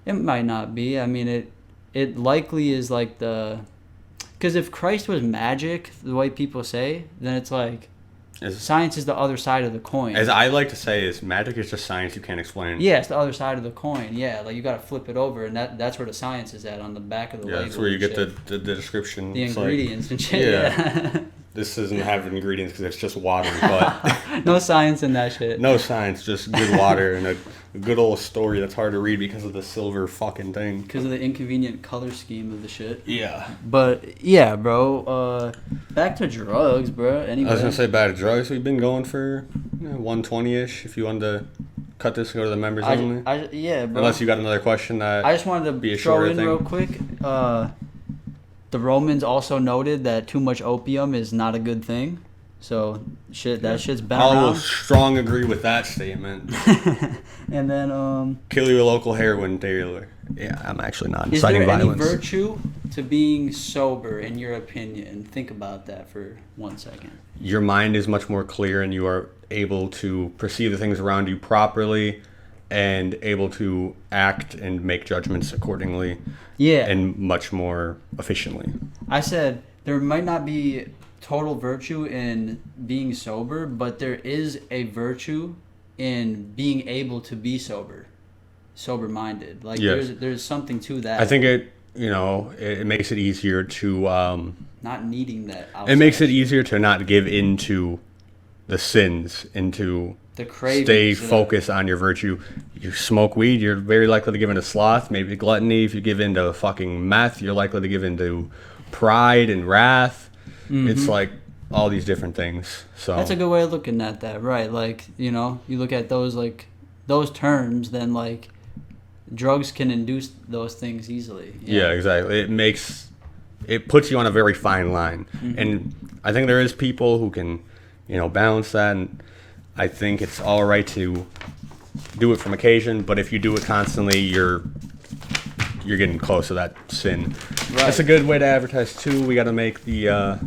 It might not be. I mean, it likely is like because if Christ was magic, the way people say, then it's like science is the other side of the coin.
As I like to say, is magic is just science you can't explain.
Yeah, it's the other side of the coin. Yeah, like you got to flip it over, and that's where the science is at, on the back of the label.
Yeah, that's where you get the description.
The ingredients and shit. Yeah.
This doesn't have ingredients because it's just water, but
no science in that shit.
No science, just good water and a good old story that's hard to read because of the silver fucking thing.
Because of the inconvenient color scheme of the shit.
Yeah.
But yeah, bro. Back to drugs, bro. Anyway.
I was gonna say back to drugs. We've been going for 120-ish. If you wanted to cut this and go to the members only.
Yeah, bro.
Unless you got another question that.
I just wanted to throw in real quick. The Romans also noted that too much opium is not a good thing. So that shit's been around.
I will strong agree with that statement.
And then
kill your local heroin dealer. Yeah, I'm actually not inciting violence.
Is there any virtue to being sober in your opinion? Think about that for 1 second.
Your mind is much more clear and you are able to perceive the things around you properly and able to act and make judgments accordingly.
Yeah.
And much more efficiently.
I said there might not be total virtue in being sober, but there is a virtue in being able to be sober-minded. Like there's something to that.
I think it makes it easier to
not needing that outside.
It makes it easier to not give into the sins, into
the cravings,
stay focused on your virtue. You smoke weed, you're very likely to give into sloth, maybe gluttony. If you give into fucking meth, you're likely to give into pride and wrath. Mm-hmm. It's like all these different things. So
that's a good way of looking at that, right? Like, you look at those terms, then like drugs can induce those things easily.
Yeah, exactly. It puts you on a very fine line. Mm-hmm. And I think there is people who can, balance that, and I think it's all right to do it from occasion, but if you do it constantly, you're getting close to that sin. Right. That's a good way to advertise too. We got to make the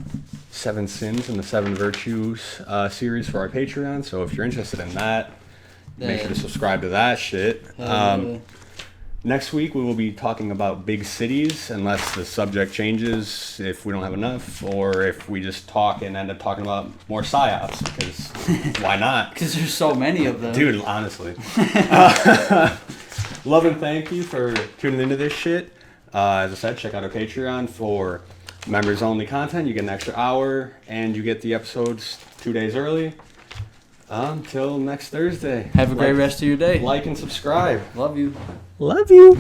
7 Sins and the 7 Virtues series for our Patreon. So if you're interested in that, make sure to subscribe to that shit. Next week we will be talking about big cities, unless the subject changes, if we don't have enough, or if we just talk and end up talking about more Psy-Ops, because why not?
Because there's so many of them.
Dude, honestly. Love and thank you for tuning into this shit. As I said, check out our Patreon for members-only content. You get an extra hour, and you get the episodes 2 days early. Until next Thursday.
Have a great rest of your day.
Like and subscribe.
Love you.
Love you.